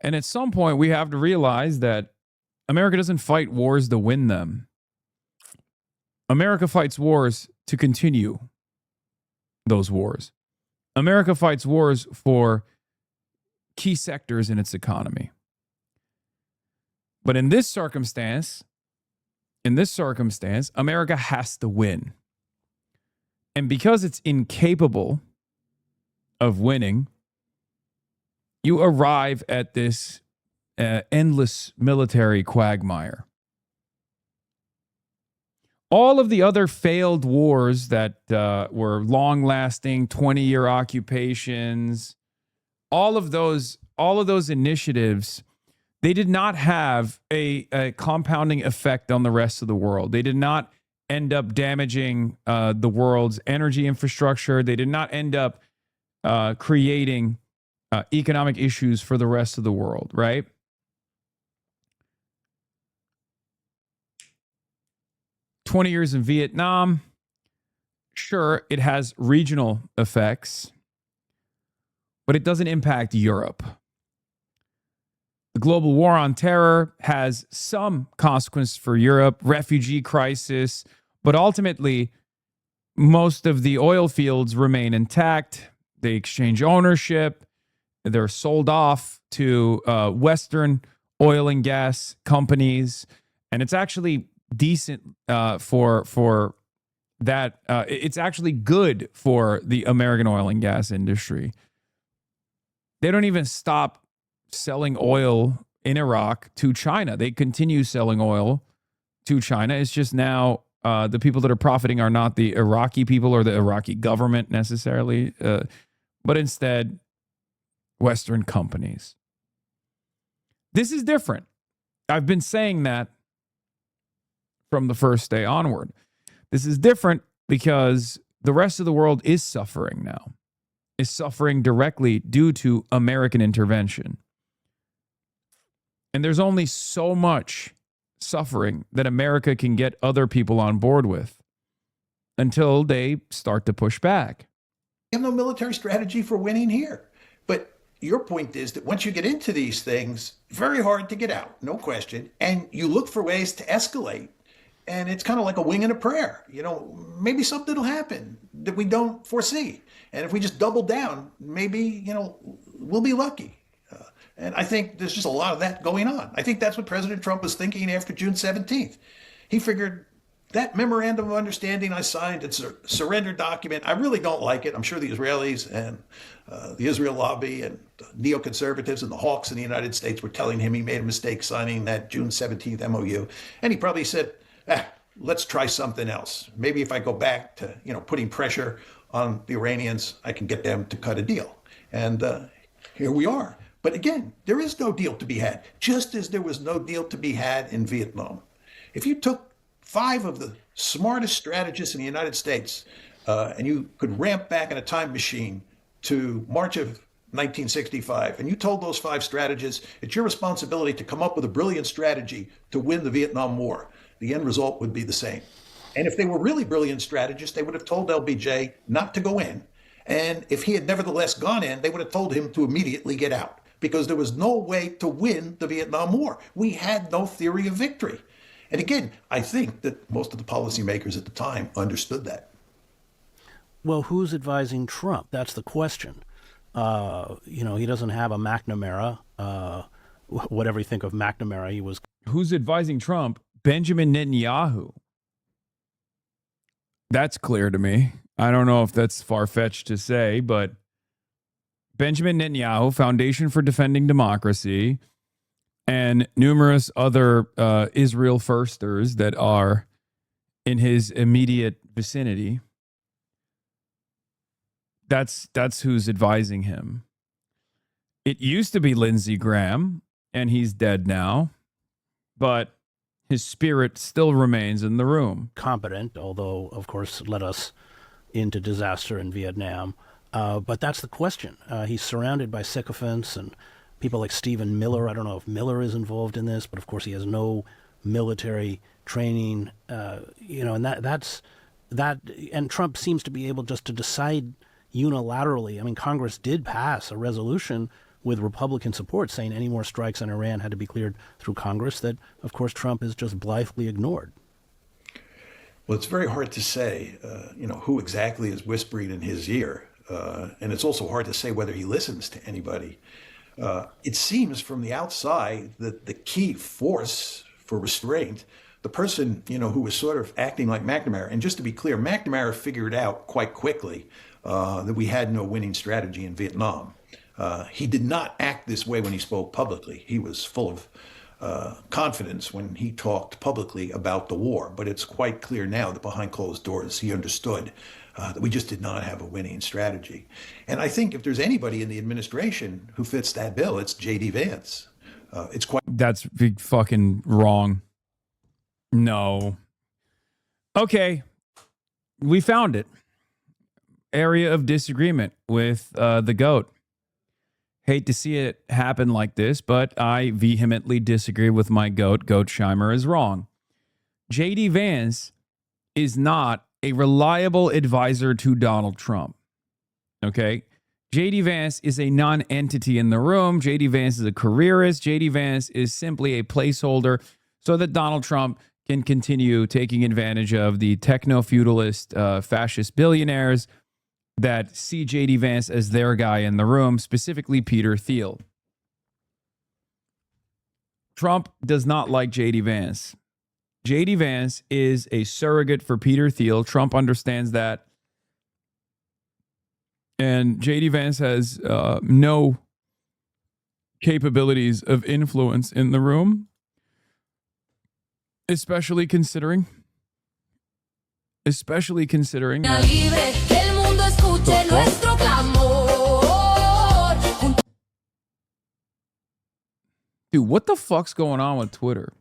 And at some point, we have to realize that America doesn't fight wars to win them. America fights wars to continue those wars. America fights wars for key sectors in its economy. But in this circumstance, America has to win. And because it's incapable of winning, you arrive at this endless military quagmire. All of the other failed wars that were long-lasting, 20-year occupations, all of those initiatives, they did not have a compounding effect on the rest of the world. They did not end up damaging the world's energy infrastructure. They did not end up creating economic issues for the rest of the world, right? "20 years in Vietnam, sure, it has regional effects, but it doesn't impact Europe. The global war on terror has some consequence for Europe, refugee crisis, but ultimately, most of the oil fields remain intact. They exchange ownership. They're sold off to Western oil and gas companies, and it's actually decent for that. It's actually good for the American oil and gas industry. They don't even stop selling oil in Iraq to China. They continue selling oil to China. It's just now the people that are profiting are not the Iraqi people or the Iraqi government necessarily, but instead Western companies. This is different. I've been saying that from the first day onward. This is different because the rest of the world is suffering now, is suffering directly due to American intervention. And there's only so much suffering that America can get other people on board with until they start to push back. We have no military strategy for winning here. But your point is that once you get into these things, very hard to get out, no question. And you look for ways to escalate. And it's kind of like a wing and a prayer. Maybe something will happen that we don't foresee. And if we just double down, maybe, we'll be lucky. And I think there's just a lot of that going on. I think that's what President Trump was thinking after June 17th. He figured that memorandum of understanding I signed, it's a surrender document. I really don't like it. I'm sure the Israelis and the Israel lobby and neoconservatives and the hawks in the United States were telling him he made a mistake signing that June 17th MOU. And he probably said, let's try something else. Maybe if I go back to, putting pressure on the Iranians, I can get them to cut a deal. And here we are. But again, there is no deal to be had, just as there was no deal to be had in Vietnam. If you took 5 of the smartest strategists in the United States and you could ramp back in a time machine to March of 1965, and you told those 5 strategists, it's your responsibility to come up with a brilliant strategy to win the Vietnam War, the end result would be the same. And if they were really brilliant strategists, they would have told LBJ not to go in. And if he had nevertheless gone in, they would have told him to immediately get out, because there was no way to win the Vietnam War. We had no theory of victory. And again, I think that most of the policymakers at the time understood that. Well, who's advising Trump? That's the question. He doesn't have a McNamara. Whatever you think of McNamara, he was. Who's advising Trump? Benjamin Netanyahu. That's clear to me. I don't know if that's far-fetched to say, but Benjamin Netanyahu, Foundation for Defending Democracy, and numerous other Israel firsters that are in his immediate vicinity. That's who's advising him. It used to be Lindsey Graham, and he's dead now, but his spirit still remains in the room. Competent, although, of course, led us into disaster in Vietnam. But that's the question. He's surrounded by sycophants and people like Stephen Miller. I don't know if Miller is involved in this, but of course he has no military training. And that's that. And Trump seems to be able just to decide unilaterally. I mean, Congress did pass a resolution with Republican support saying any more strikes on Iran had to be cleared through Congress that, of course, Trump has just blithely ignored. Well, it's very hard to say, who exactly is whispering in his ear. And it's also hard to say whether he listens to anybody. It seems from the outside that the key force for restraint, the person, who was sort of acting like McNamara, and just to be clear, McNamara figured out quite quickly that we had no winning strategy in Vietnam. He did not act this way when he spoke publicly. He was full of confidence when he talked publicly about the war. But it's quite clear now that behind closed doors, he understood that we just did not have a winning strategy. And I think if there's anybody in the administration who fits that bill, it's J.D. Vance. That's fucking wrong. No. Okay. We found it. Area of disagreement with the GOAT. Hate to see it happen like this, but I vehemently disagree with my GOAT. Mearsheimer is wrong. J.D. Vance is not a reliable advisor to Donald Trump. Okay? J.D. Vance is a non-entity in the room. J.D. Vance is a careerist. J.D. Vance is simply a placeholder so that Donald Trump can continue taking advantage of the techno-feudalist fascist billionaires that see J.D. Vance as their guy in the room, specifically Peter Thiel. Trump does not like J.D. Vance. J.D. Vance is a surrogate for Peter Thiel. Trump understands that. And J.D. Vance has no capabilities of influence in the room, especially considering Dude, what the fuck's going on with Twitter?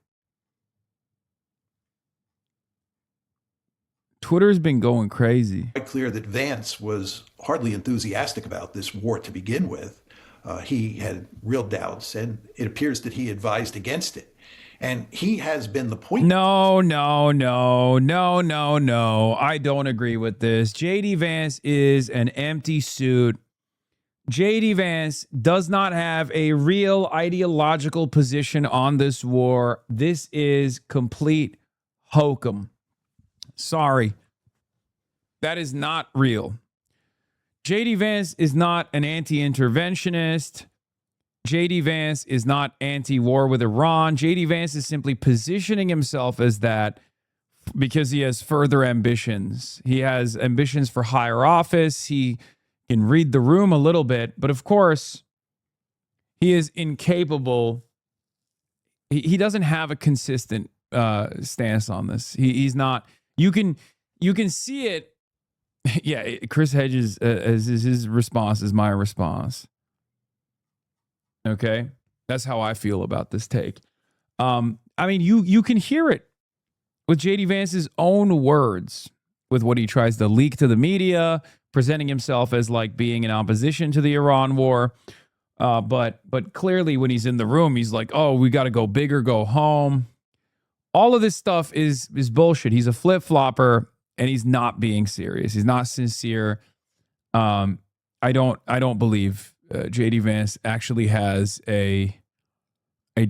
Twitter's been going crazy. Quite clear that Vance was hardly enthusiastic about this war to begin with. He had real doubts, and it appears that he advised against it. And he has been the point. No. I don't agree with this. J.D. Vance is an empty suit JD Vance does not have a real ideological position on this war. This is complete hokum. Sorry. That is not real. JD Vance is not an anti-interventionist. JD Vance is not anti-war with Iran. JD Vance is simply positioning himself as that because he has further ambitions. He has ambitions for higher office. He can read the room a little bit, but of course, he is incapable. He doesn't have a consistent stance on this. He's not. You can see it. Yeah, Chris Hedges, his response is my response. Okay, that's how I feel about this take. I mean, you can hear it with JD Vance's own words, with what he tries to leak to the media, presenting himself as like being in opposition to the Iran war. But clearly when he's in the room, he's like, oh, we got to go big or go home. All of this stuff is bullshit. He's a flip-flopper and he's not being serious. He's not sincere. I don't believe JD Vance actually has a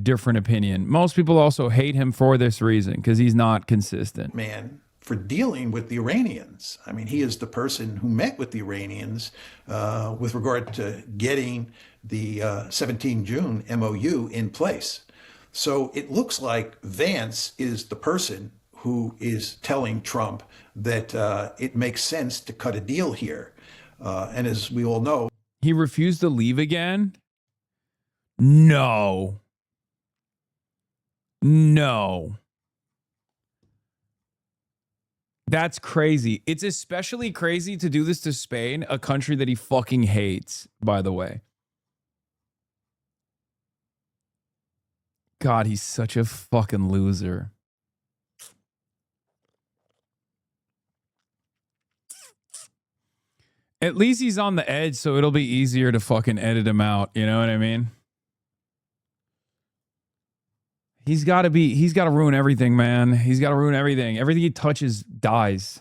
different opinion. Most people also hate him for this reason, because he's not consistent. Man, for dealing with the Iranians. I mean, he is the person who met with the Iranians with regard to getting the 17 June MOU in place. So it looks like Vance is the person who is telling Trump that it makes sense to cut a deal here. And as we all know, he refused to leave again? No. That's crazy. It's especially crazy to do this to Spain, a country that he fucking hates, by the way. God, he's such a fucking loser. At least he's on the edge, so it'll be easier to fucking edit him out. You know what I mean? He's got to ruin everything, man. He's got to ruin everything. Everything he touches dies.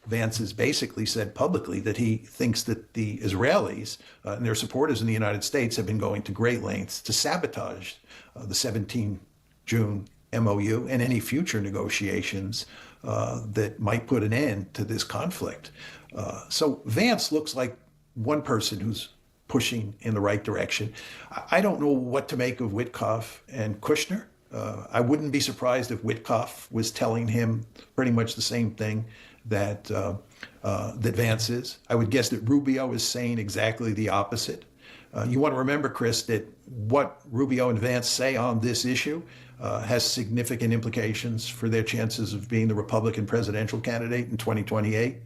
Vance has basically said publicly that he thinks that the Israelis and their supporters in the United States have been going to great lengths to sabotage the 17 June MOU and any future negotiations that might put an end to this conflict. So Vance looks like one person who's pushing in the right direction. I don't know what to make of Witkoff and Kushner. I wouldn't be surprised if Witkoff was telling him pretty much the same thing that that Vance is. I would guess that Rubio is saying exactly the opposite. You want to remember, Chris, that what Rubio and Vance say on this issue has significant implications for their chances of being the Republican presidential candidate in 2028.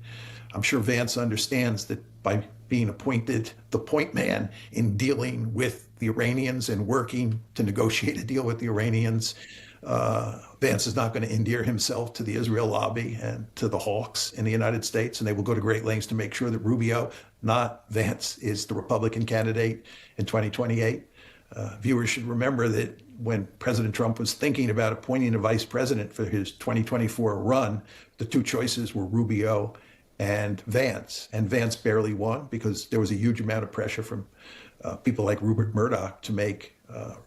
I'm sure Vance understands that by being appointed the point man in dealing with the Iranians and working to negotiate a deal with the Iranians, Vance is not going to endear himself to the Israel lobby and to the hawks in the United States, and they will go to great lengths to make sure that Rubio, not Vance, is the Republican candidate in 2028. Viewers should remember that when President Trump was thinking about appointing a vice president for his 2024 run, the two choices were Rubio and Vance barely won because there was a huge amount of pressure from people like Rupert Murdoch to make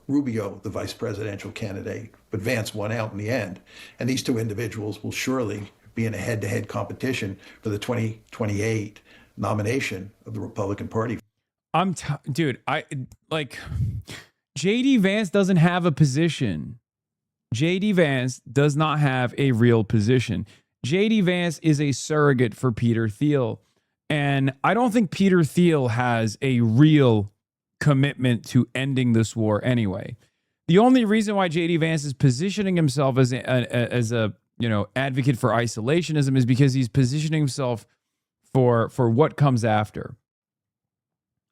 Rubio the vice presidential candidate, but Vance won out in the end. And these two individuals will surely be in a head-to-head competition for the 2028 nomination of the Republican Party. Dude, JD Vance doesn't have a position. JD Vance does not have a real position. JD Vance is a surrogate for Peter Thiel. And I don't think Peter Thiel has a real commitment to ending this war anyway. The only reason why JD Vance is positioning himself as a advocate for isolationism is because he's positioning himself for what comes after.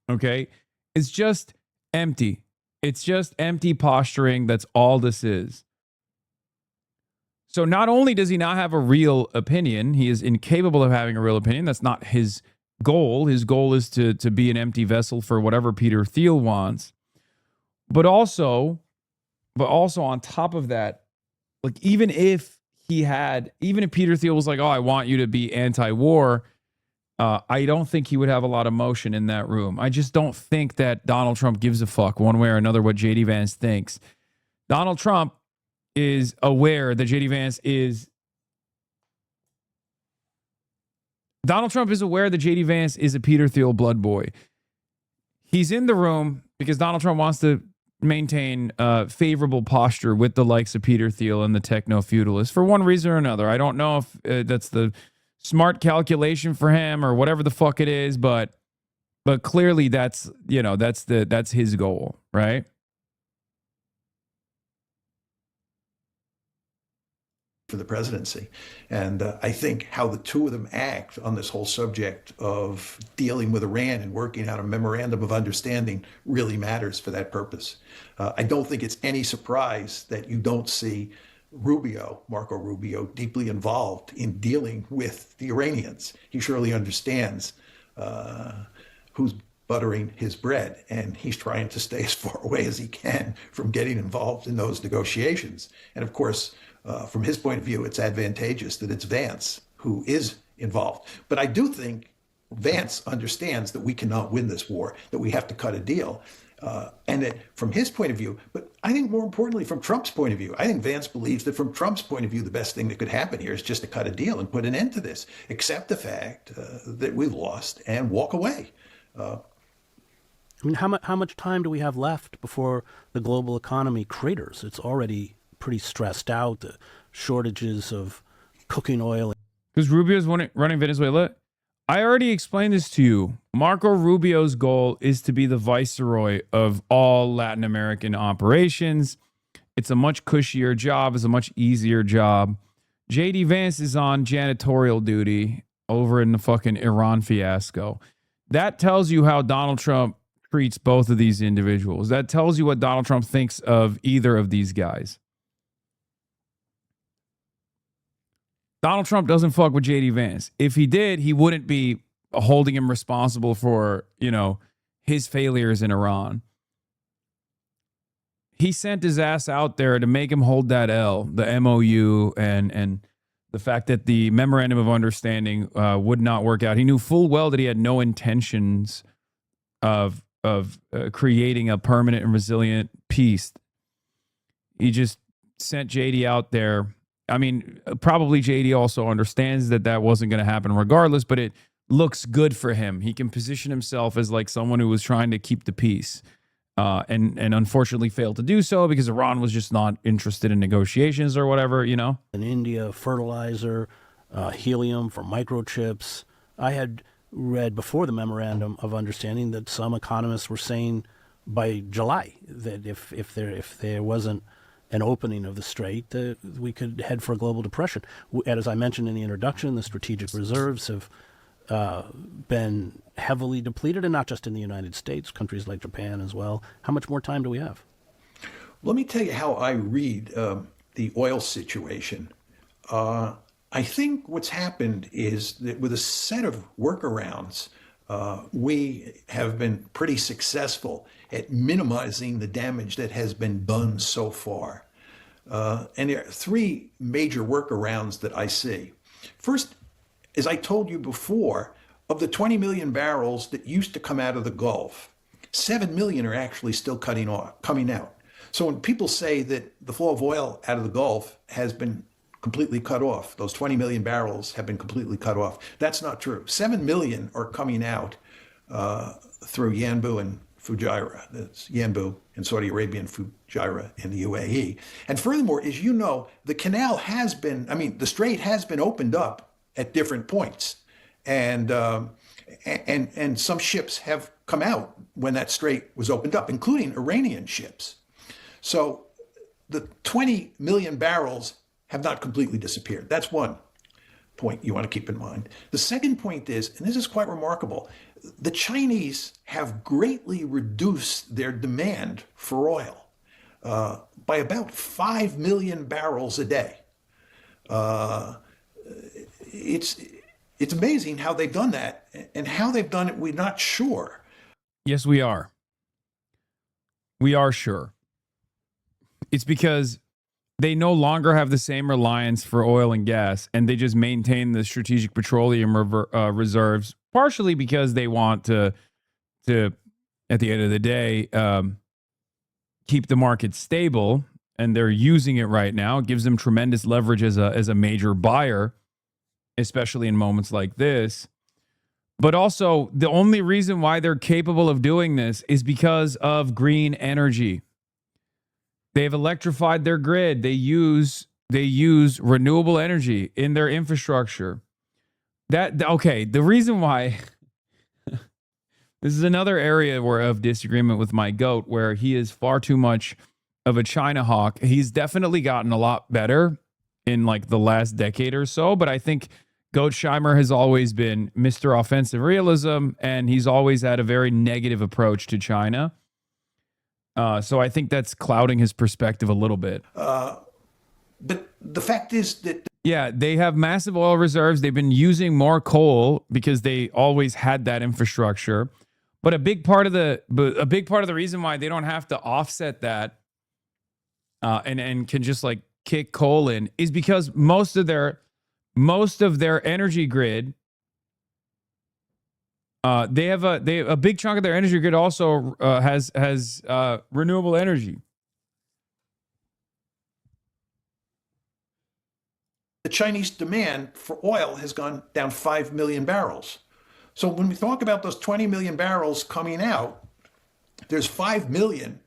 Okay? It's just empty. It's just empty posturing. That's all this is. So not only does he not have a real opinion, he is incapable of having a real opinion. That's not his goal. His goal is to be an empty vessel for whatever Peter Thiel wants. But also on top of that, like even if Peter Thiel was like, oh, I want you to be anti-war, I don't think he would have a lot of motion in that room. I just don't think that Donald Trump gives a fuck one way or another what JD Vance thinks. Donald Trump is aware that JD Vance is a Peter Thiel blood boy. He's in the room because Donald Trump wants to maintain favorable posture with the likes of Peter Thiel and the techno-feudalists for one reason or another. I don't know if that's the smart calculation for him or whatever the fuck it is, but clearly that's his goal, right? For the presidency. And I think how the two of them act on this whole subject of dealing with Iran and working out a memorandum of understanding really matters for that purpose. I don't think it's any surprise that you don't see Marco Rubio, deeply involved in dealing with the Iranians. He surely understands who's buttering his bread, and he's trying to stay as far away as he can from getting involved in those negotiations. And of course, from his point of view, it's advantageous that it's Vance who is involved. But I do think Vance understands that we cannot win this war, that we have to cut a deal. And that from his point of view, but I think more importantly, from Trump's point of view, I think Vance believes that from Trump's point of view, the best thing that could happen here is just to cut a deal and put an end to this, accept the fact that we lost and walk away. I mean, how much time do we have left before the global economy craters? It's already pretty stressed out, the shortages of cooking oil. Because Rubio's running Venezuela. I already explained this to you. Marco Rubio's goal is to be the viceroy of all Latin American operations. It's a much cushier job. It's a much easier job. JD Vance is on janitorial duty over in the fucking Iran fiasco. That tells you how Donald Trump treats both of these individuals. That tells you what Donald Trump thinks of either of these guys. Donald Trump doesn't fuck with JD Vance. If he did, he wouldn't be holding him responsible for, his failures in Iran. He sent his ass out there to make him hold that L, the MOU, and the fact that the memorandum of understanding would not work out. He knew full well that he had no intentions of creating a permanent and resilient peace. He just sent JD out there. I mean, probably JD also understands that wasn't going to happen regardless, but it looks good for him. He can position himself as like someone who was trying to keep the peace and unfortunately failed to do so because Iran was just not interested in negotiations or whatever, In India, fertilizer, helium for microchips. I had read before the memorandum of understanding that some economists were saying by July that if there wasn't an opening of the strait, we could head for a global depression. And as I mentioned in the introduction, the strategic reserves have been heavily depleted, and not just in the United States, countries like Japan as well. How much more time do we have? Let me tell you how I read the oil situation. I think what's happened is that with a set of workarounds, we have been pretty successful at minimizing the damage that has been done so far. And there are three major workarounds that I see. First, as I told you before, of the 20 million barrels that used to come out of the Gulf, 7 million are actually still coming out. So when people say that the flow of oil out of the Gulf has been completely cut off, those 20 million barrels have been completely cut off, that's not true. 7 million are coming out through Yanbu and Fujairah. That's Yanbu in Saudi Arabia and Fujairah in the UAE. And furthermore, as you know, the the strait has been opened up at different points. And some ships have come out when that strait was opened up, including Iranian ships. So the 20 million barrels have not completely disappeared. That's one point you want to keep in mind. The second point is, and this is quite remarkable, the Chinese have greatly reduced their demand for oil by about 5 million barrels a day. It's amazing how they've done that, and how they've done it, we're not sure. Yes, we are. We are sure. It's because they no longer have the same reliance for oil and gas, and they just maintain the strategic petroleum reserves partially because they want to at the end of the day keep the market stable, and they're using it right now. It gives them tremendous leverage as a major buyer, especially in moments like this. But also, the only reason why they're capable of doing this is because of green energy. They've electrified their grid. They use renewable energy in their infrastructure. The reason why this is another area of disagreement with my goat, where he is far too much of a China hawk. He's definitely gotten a lot better in like the last decade or so, but I think Mearsheimer has always been Mr. Offensive Realism, and he's always had a very negative approach to China. So I think that's clouding his perspective a little bit. But the fact is that Yeah, they have massive oil reserves. They've been using more coal because they always had that infrastructure. But a big part of the reason why they don't have to offset that and can just like kick coal in is because most of their energy grid, they have a big chunk of their energy grid also has renewable energy. the Chinese demand for oil has gone down 5 million barrels. So when we talk about those 20 million barrels coming out, there's 5 million,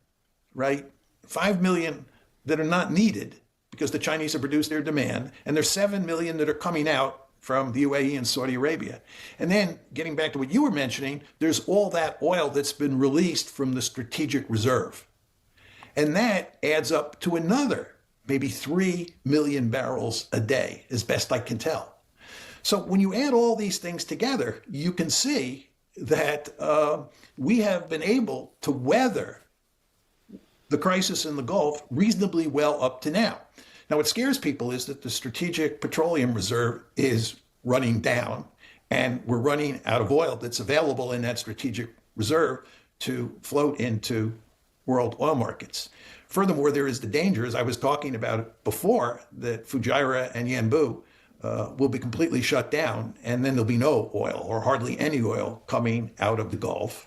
right? 5 million that are not needed because the Chinese have reduced their demand, and there's 7 million that are coming out from the UAE and Saudi Arabia. And then getting back to what you were mentioning, there's all that oil that's been released from the strategic reserve. And that adds up to another maybe 3 million barrels a day, as best I can tell. So when you add all these things together, you can see that we have been able to weather the crisis in the Gulf reasonably well up to now. Now, what scares people is that the Strategic Petroleum Reserve is running down, and we're running out of oil that's available in that strategic reserve to float into world oil markets. Furthermore, there is the danger, as I was talking about before, that Fujairah and Yanbu will be completely shut down, and then there'll be no oil or hardly any oil coming out of the Gulf.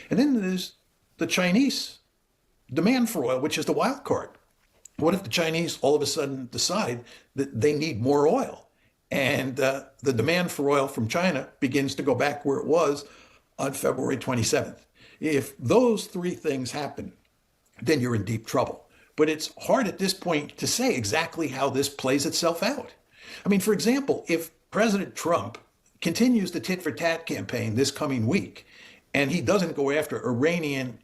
And then there's the Chinese demand for oil, which is the wild card. What if the Chinese all of a sudden decide that they need more oil, and the demand for oil from China begins to go back where it was on February 27th? If those three things happen, then you're in deep trouble. But it's hard at this point to say exactly how this plays itself out. I mean, for example, if President Trump continues the tit for tat campaign this coming week, and he doesn't go after Iranian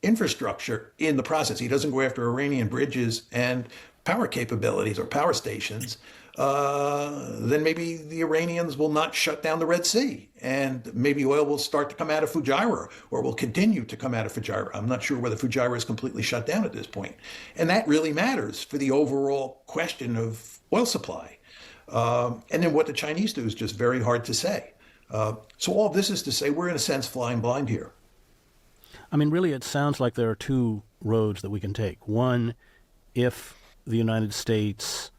infrastructure in the process, he doesn't go after Iranian bridges and power capabilities or power stations, then maybe the Iranians will not shut down the Red Sea, and maybe oil will start to come out of Fujairah, or will continue to come out of Fujairah. I'm not sure whether Fujairah is completely shut down at this point. And that really matters for the overall question of oil supply. And then what the Chinese do is just very hard to say. So all this is to say we're in a sense flying blind here. I mean, really, it sounds like there are two roads that we can take. One, if the United States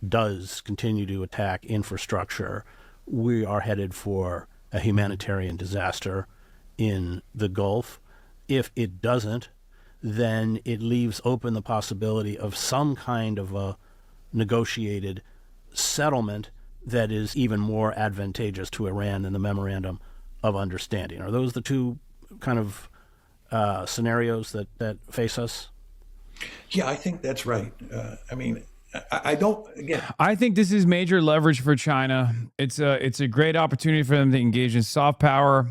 does continue to attack infrastructure, we are headed for a humanitarian disaster in the Gulf. If it doesn't, then it leaves open the possibility of some kind of a negotiated settlement that is even more advantageous to Iran than the Memorandum of Understanding. Are those the two kind of scenarios that face us? Yeah, I think that's right. I mean, I don't, again, I think this is major leverage for China. It's a great opportunity for them to engage in soft power.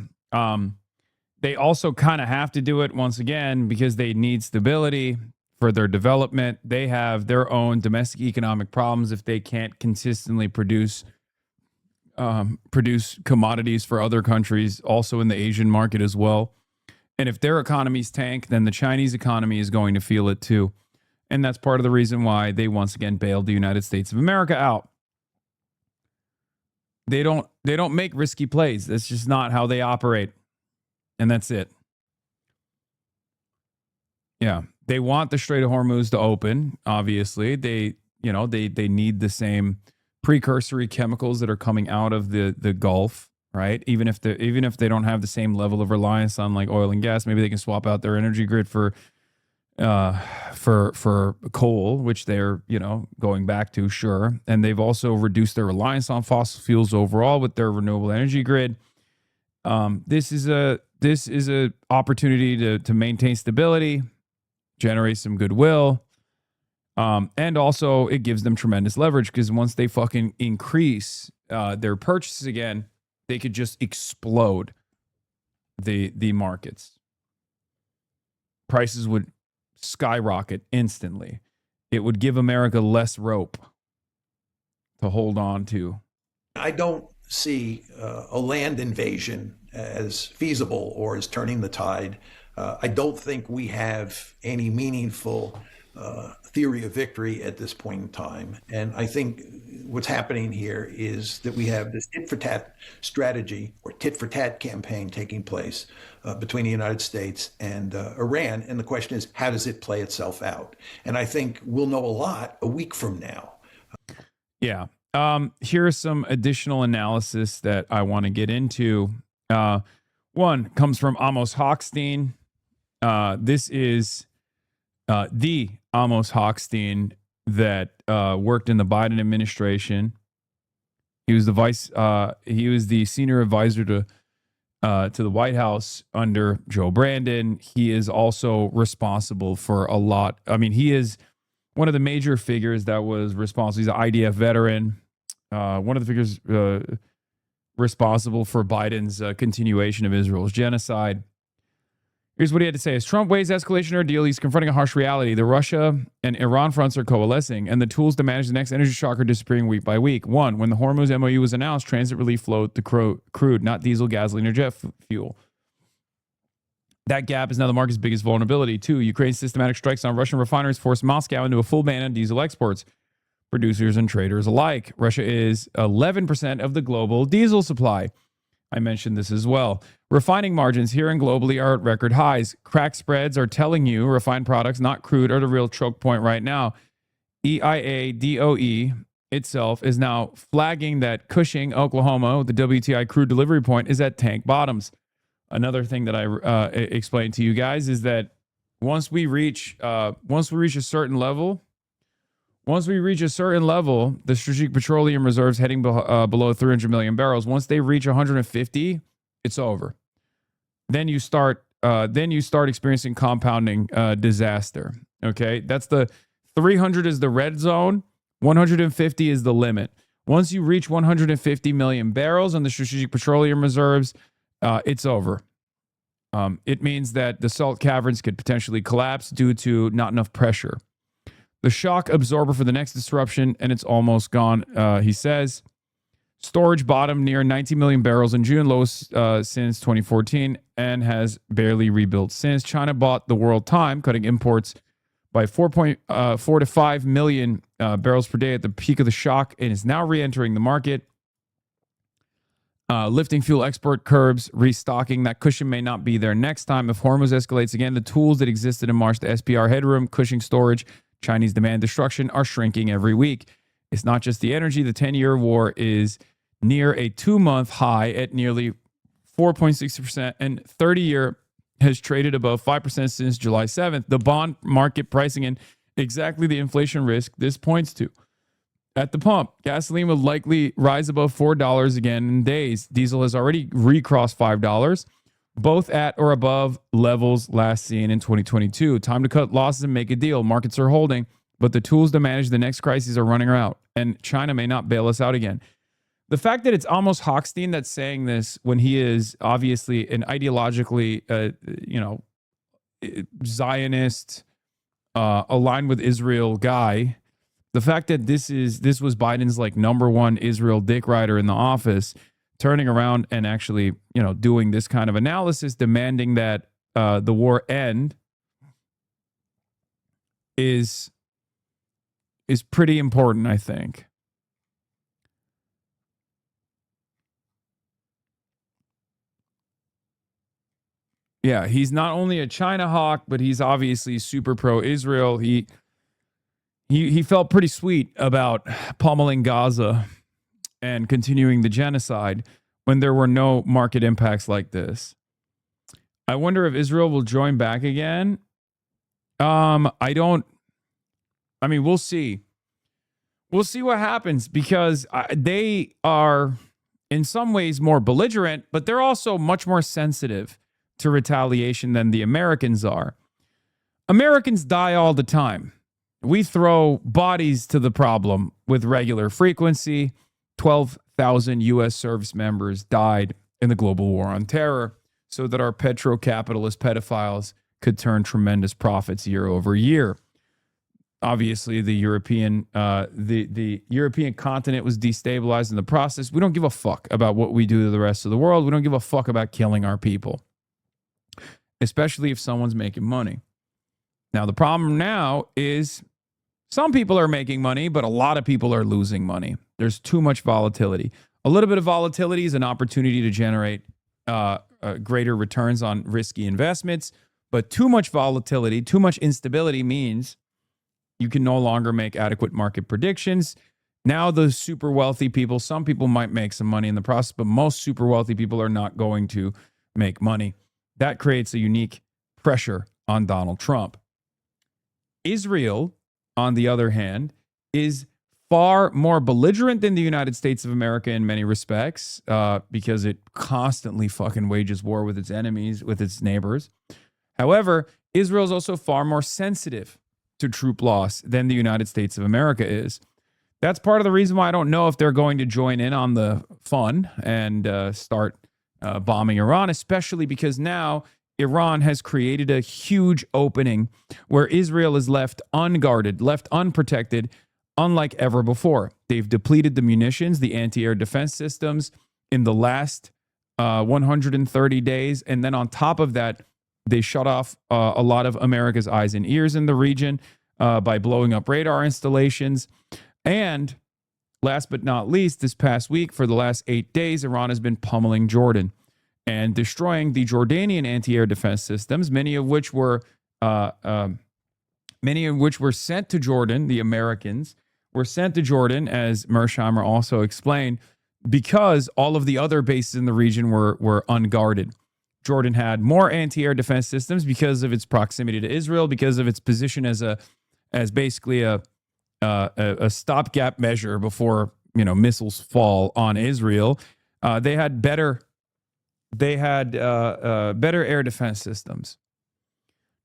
They also kind of have to do it once again because they need stability for their development. They have their own domestic economic problems if they can't consistently produce commodities for other countries, also in the Asian market as well. And if their economies tank, then the Chinese economy is going to feel it too. And that's part of the reason why they once again bailed the United States of America out. They don't make risky plays. That's just not how they operate. And that's it. Yeah. They want the Strait of Hormuz to open, obviously. They need the same precursory chemicals that are coming out of the Gulf right? Even if they don't have the same level of reliance on like oil and gas, maybe they can swap out their energy grid for coal, which they're, going back to, sure. And they've also reduced their reliance on fossil fuels overall with their renewable energy grid. This is a opportunity to maintain stability, generate some goodwill. And also it gives them tremendous leverage, because once they fucking increase their purchases again, they could just explode the markets. Prices would skyrocket instantly. It would give America less rope to hold on to. I don't see a land invasion as feasible or as turning the tide. I don't think we have any meaningful theory of victory at this point in time. And I think what's happening here is that we have this tit for tat strategy or tit for tat campaign taking place between the United States and Iran. And the question is, how does it play itself out? And I think we'll know a lot a week from now. Yeah. Here's some additional analysis that I want to get into. One comes from Amos Hochstein. This is the Amos Hochstein that worked in the Biden administration. He was the senior advisor to the White House under Joe Brandon. He is also responsible for a lot. I mean, he is one of the major figures that was responsible. He's an IDF veteran. One of the figures responsible for Biden's continuation of Israel's genocide. Here's what he had to say. As Trump weighs escalation ordeal, he's confronting a harsh reality. The Russia and Iran fronts are coalescing, and the tools to manage the next energy shock are disappearing week by week. One, when the Hormuz MOU was announced, transit relief flowed to crude, not diesel, gasoline, or jet fuel. That gap is now the market's biggest vulnerability. Two, Ukraine's systematic strikes on Russian refineries forced Moscow into a full ban on diesel exports, producers and traders alike. Russia is 11% of the global diesel supply. I mentioned this as well. Refining margins here and globally are at record highs. Crack spreads are telling you refined products, not crude, are the real choke point right now. EIA DOE itself is now flagging that Cushing, Oklahoma, the WTI crude delivery point, is at tank bottoms. Another thing that I explained to you guys is that once we reach a certain level, the strategic petroleum reserves heading below 300 million barrels. Once they reach 150, it's over. Then you start experiencing compounding disaster. Okay, that's the 300 is the red zone. 150 is the limit. Once you reach 150 million barrels on the strategic petroleum reserves, it's over. It means that the salt caverns could potentially collapse due to not enough pressure. The shock absorber for the next disruption, and it's almost gone, he says. Storage bottomed near 19 million barrels in June, lowest since 2014, and has barely rebuilt since. China bought the world time, cutting imports by 4.4 to 5 million barrels per day at the peak of the shock, and is now re-entering the market. Lifting fuel export curbs, restocking. That cushion may not be there next time. If Hormuz escalates again, the tools that existed in March, the SPR headroom, Cushing storage, Chinese demand destruction, are shrinking every week. It's not just the energy. The 10-year war is near a 2-month high at nearly 4.6%, and 30-year has traded above 5% since July 7th. The bond market pricing in exactly the inflation risk this points to. At the pump, gasoline will likely rise above $4 again in days. Diesel has already recrossed $5, both at or above levels last seen in 2022. Time to cut losses and make a deal. Markets are holding, but the tools to manage the next crises are running out, and China may not bail us out again. The fact that it's almost Hochstein that's saying this when he is obviously an ideologically, Zionist, aligned with Israel guy, the fact that this was Biden's like number one Israel dick rider in the office, turning around and actually, doing this kind of analysis, demanding that the war end, is pretty important, I think. Yeah, he's not only a China hawk, but he's obviously super pro-Israel. He felt pretty sweet about pummeling Gaza and continuing the genocide, when there were no market impacts like this. I wonder if Israel will join back again. We'll see. We'll see what happens because they are in some ways more belligerent, but they're also much more sensitive to retaliation than the Americans are. Americans die all the time. We throw bodies to the problem with regular frequency. 12,000 U.S. service members died in the global war on terror so that our petro-capitalist pedophiles could turn tremendous profits year over year. Obviously, the European continent was destabilized in the process. We don't give a fuck about what we do to the rest of the world. We don't give a fuck about killing our people, especially if someone's making money. Now, the problem now is some people are making money, but a lot of people are losing money. There's too much volatility. A little bit of volatility is an opportunity to generate greater returns on risky investments, but too much volatility, too much instability means you can no longer make adequate market predictions. Now, the super wealthy people, some people might make some money in the process, but most super wealthy people are not going to make money. That creates a unique pressure on Donald Trump. Israel, on the other hand, is far more belligerent than the United States of America in many respects because it constantly fucking wages war with its enemies, with its neighbors. However, Israel is also far more sensitive to troop loss than the United States of America is. That's part of the reason why I don't know if they're going to join in on the fun and start bombing Iran, especially because now Iran has created a huge opening where Israel is left unguarded, left unprotected, unlike ever before. They've depleted the munitions, the anti-air defense systems in the last 130 days. And then on top of that, they shut off a lot of America's eyes and ears in the region by blowing up radar installations. And last but not least, this past week, for the last 8 days, Iran has been pummeling Jordan and destroying the Jordanian anti-air defense systems, many of which were sent to Jordan. The Americans were sent to Jordan, as Mearsheimer also explained, because all of the other bases in the region were unguarded. Jordan had more anti-air defense systems because of its proximity to Israel, because of its position as basically a stopgap measure before missiles fall on Israel. They had better air defense systems.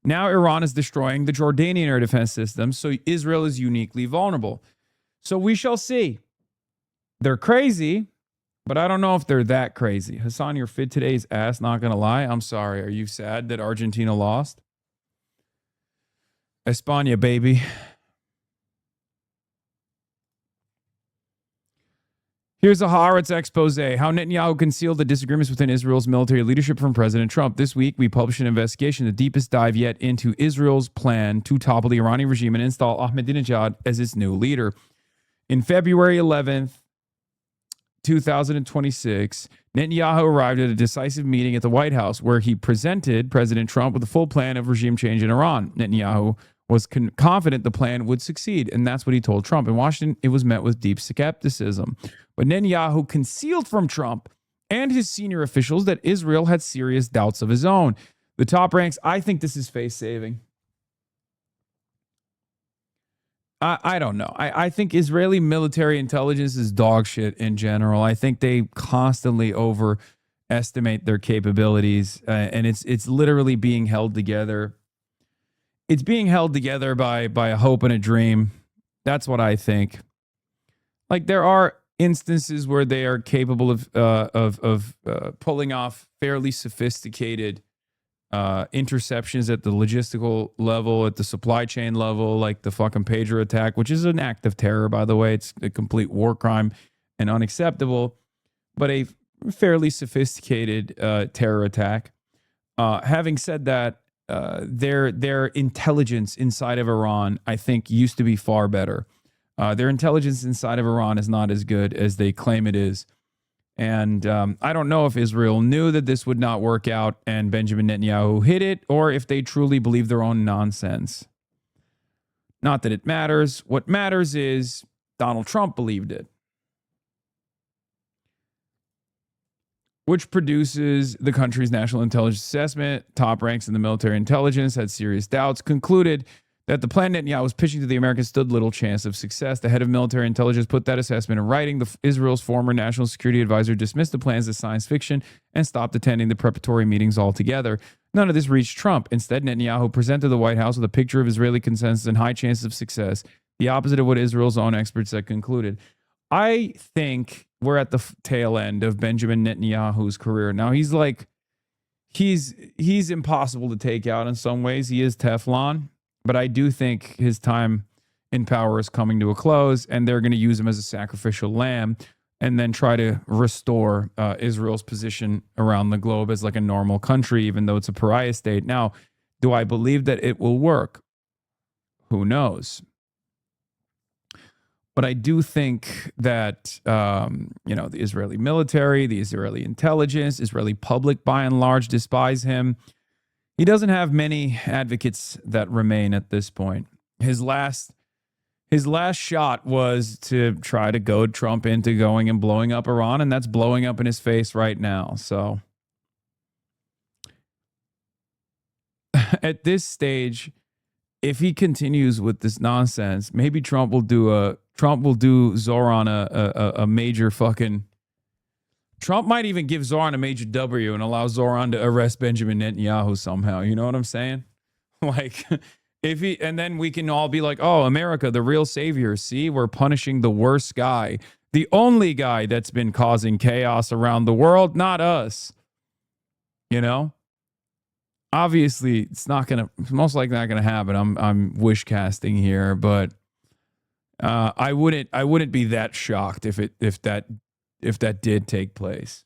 Now Iran is destroying the Jordanian air defense systems, so Israel is uniquely vulnerable. So we shall see. They're crazy, but I don't know if they're that crazy. Hasan, your fit today's ass, not going to lie. I'm sorry. Are you sad that Argentina lost? España, baby. Here's a Haaretz expose. How Netanyahu concealed the disagreements within Israel's military leadership from President Trump. This week, we published an investigation, the deepest dive yet, into Israel's plan to topple the Iranian regime and install Ahmadinejad as its new leader. In February 11th, 2026, Netanyahu arrived at a decisive meeting at the White House where he presented President Trump with a full plan of regime change in Iran. Netanyahu was confident the plan would succeed, and that's what he told Trump. In Washington, it was met with deep skepticism. But Netanyahu concealed from Trump and his senior officials that Israel had serious doubts of his own. The top ranks, I think this is face-saving. I don't know. I think Israeli military intelligence is dog shit in general. I think they constantly overestimate their capabilities, and it's literally being held together. It's being held together by a hope and a dream. That's what I think. Like, there are instances where they are capable of pulling off fairly sophisticated interceptions at the logistical level, at the supply chain level, like the fucking pager attack, which is an act of terror, by the way. It's a complete war crime and unacceptable, but a fairly sophisticated terror attack. Having said that, their intelligence inside of Iran, I think, used to be far better. Their intelligence inside of Iran is not as good as they claim it is. And I don't know if Israel knew that this would not work out and Benjamin Netanyahu hid it, or if they truly believe their own nonsense. Not that it matters. What matters is Donald Trump believed it. which produces the country's national intelligence assessment. Top ranks in the military intelligence had serious doubts, concluded that the plan Netanyahu was pitching to the Americans stood little chance of success. The head of military intelligence put that assessment in writing. Israel's former national security advisor dismissed the plans as science fiction and stopped attending the preparatory meetings altogether. None of this reached Trump. Instead, Netanyahu presented the White House with a picture of Israeli consensus and high chances of success, the opposite of what Israel's own experts had concluded. I think we're at the tail end of Benjamin Netanyahu's career. Now, he's impossible to take out in some ways. He is Teflon. But I do think his time in power is coming to a close, and they're going to use him as a sacrificial lamb and then try to restore Israel's position around the globe as like a normal country, even though it's a pariah state. Now, do I believe that it will work? Who knows? But I do think that, the Israeli military, the Israeli intelligence, Israeli public, by and large, despise him. He doesn't have many advocates that remain at this point. His last shot was to try to goad Trump into going and blowing up Iran, and that's blowing up in his face right now. So at this stage, if he continues with this nonsense, maybe Trump will do Zoran a major fucking. Trump might even give Zoran a major W and allow Zoran to arrest Benjamin Netanyahu somehow. You know what I'm saying? Like, and then we can all be like, oh, America, the real savior. See, we're punishing the worst guy, the only guy that's been causing chaos around the world, not us. You know? Obviously, it's most likely not gonna happen. I'm wish casting here, but I wouldn't be that shocked if that did take place.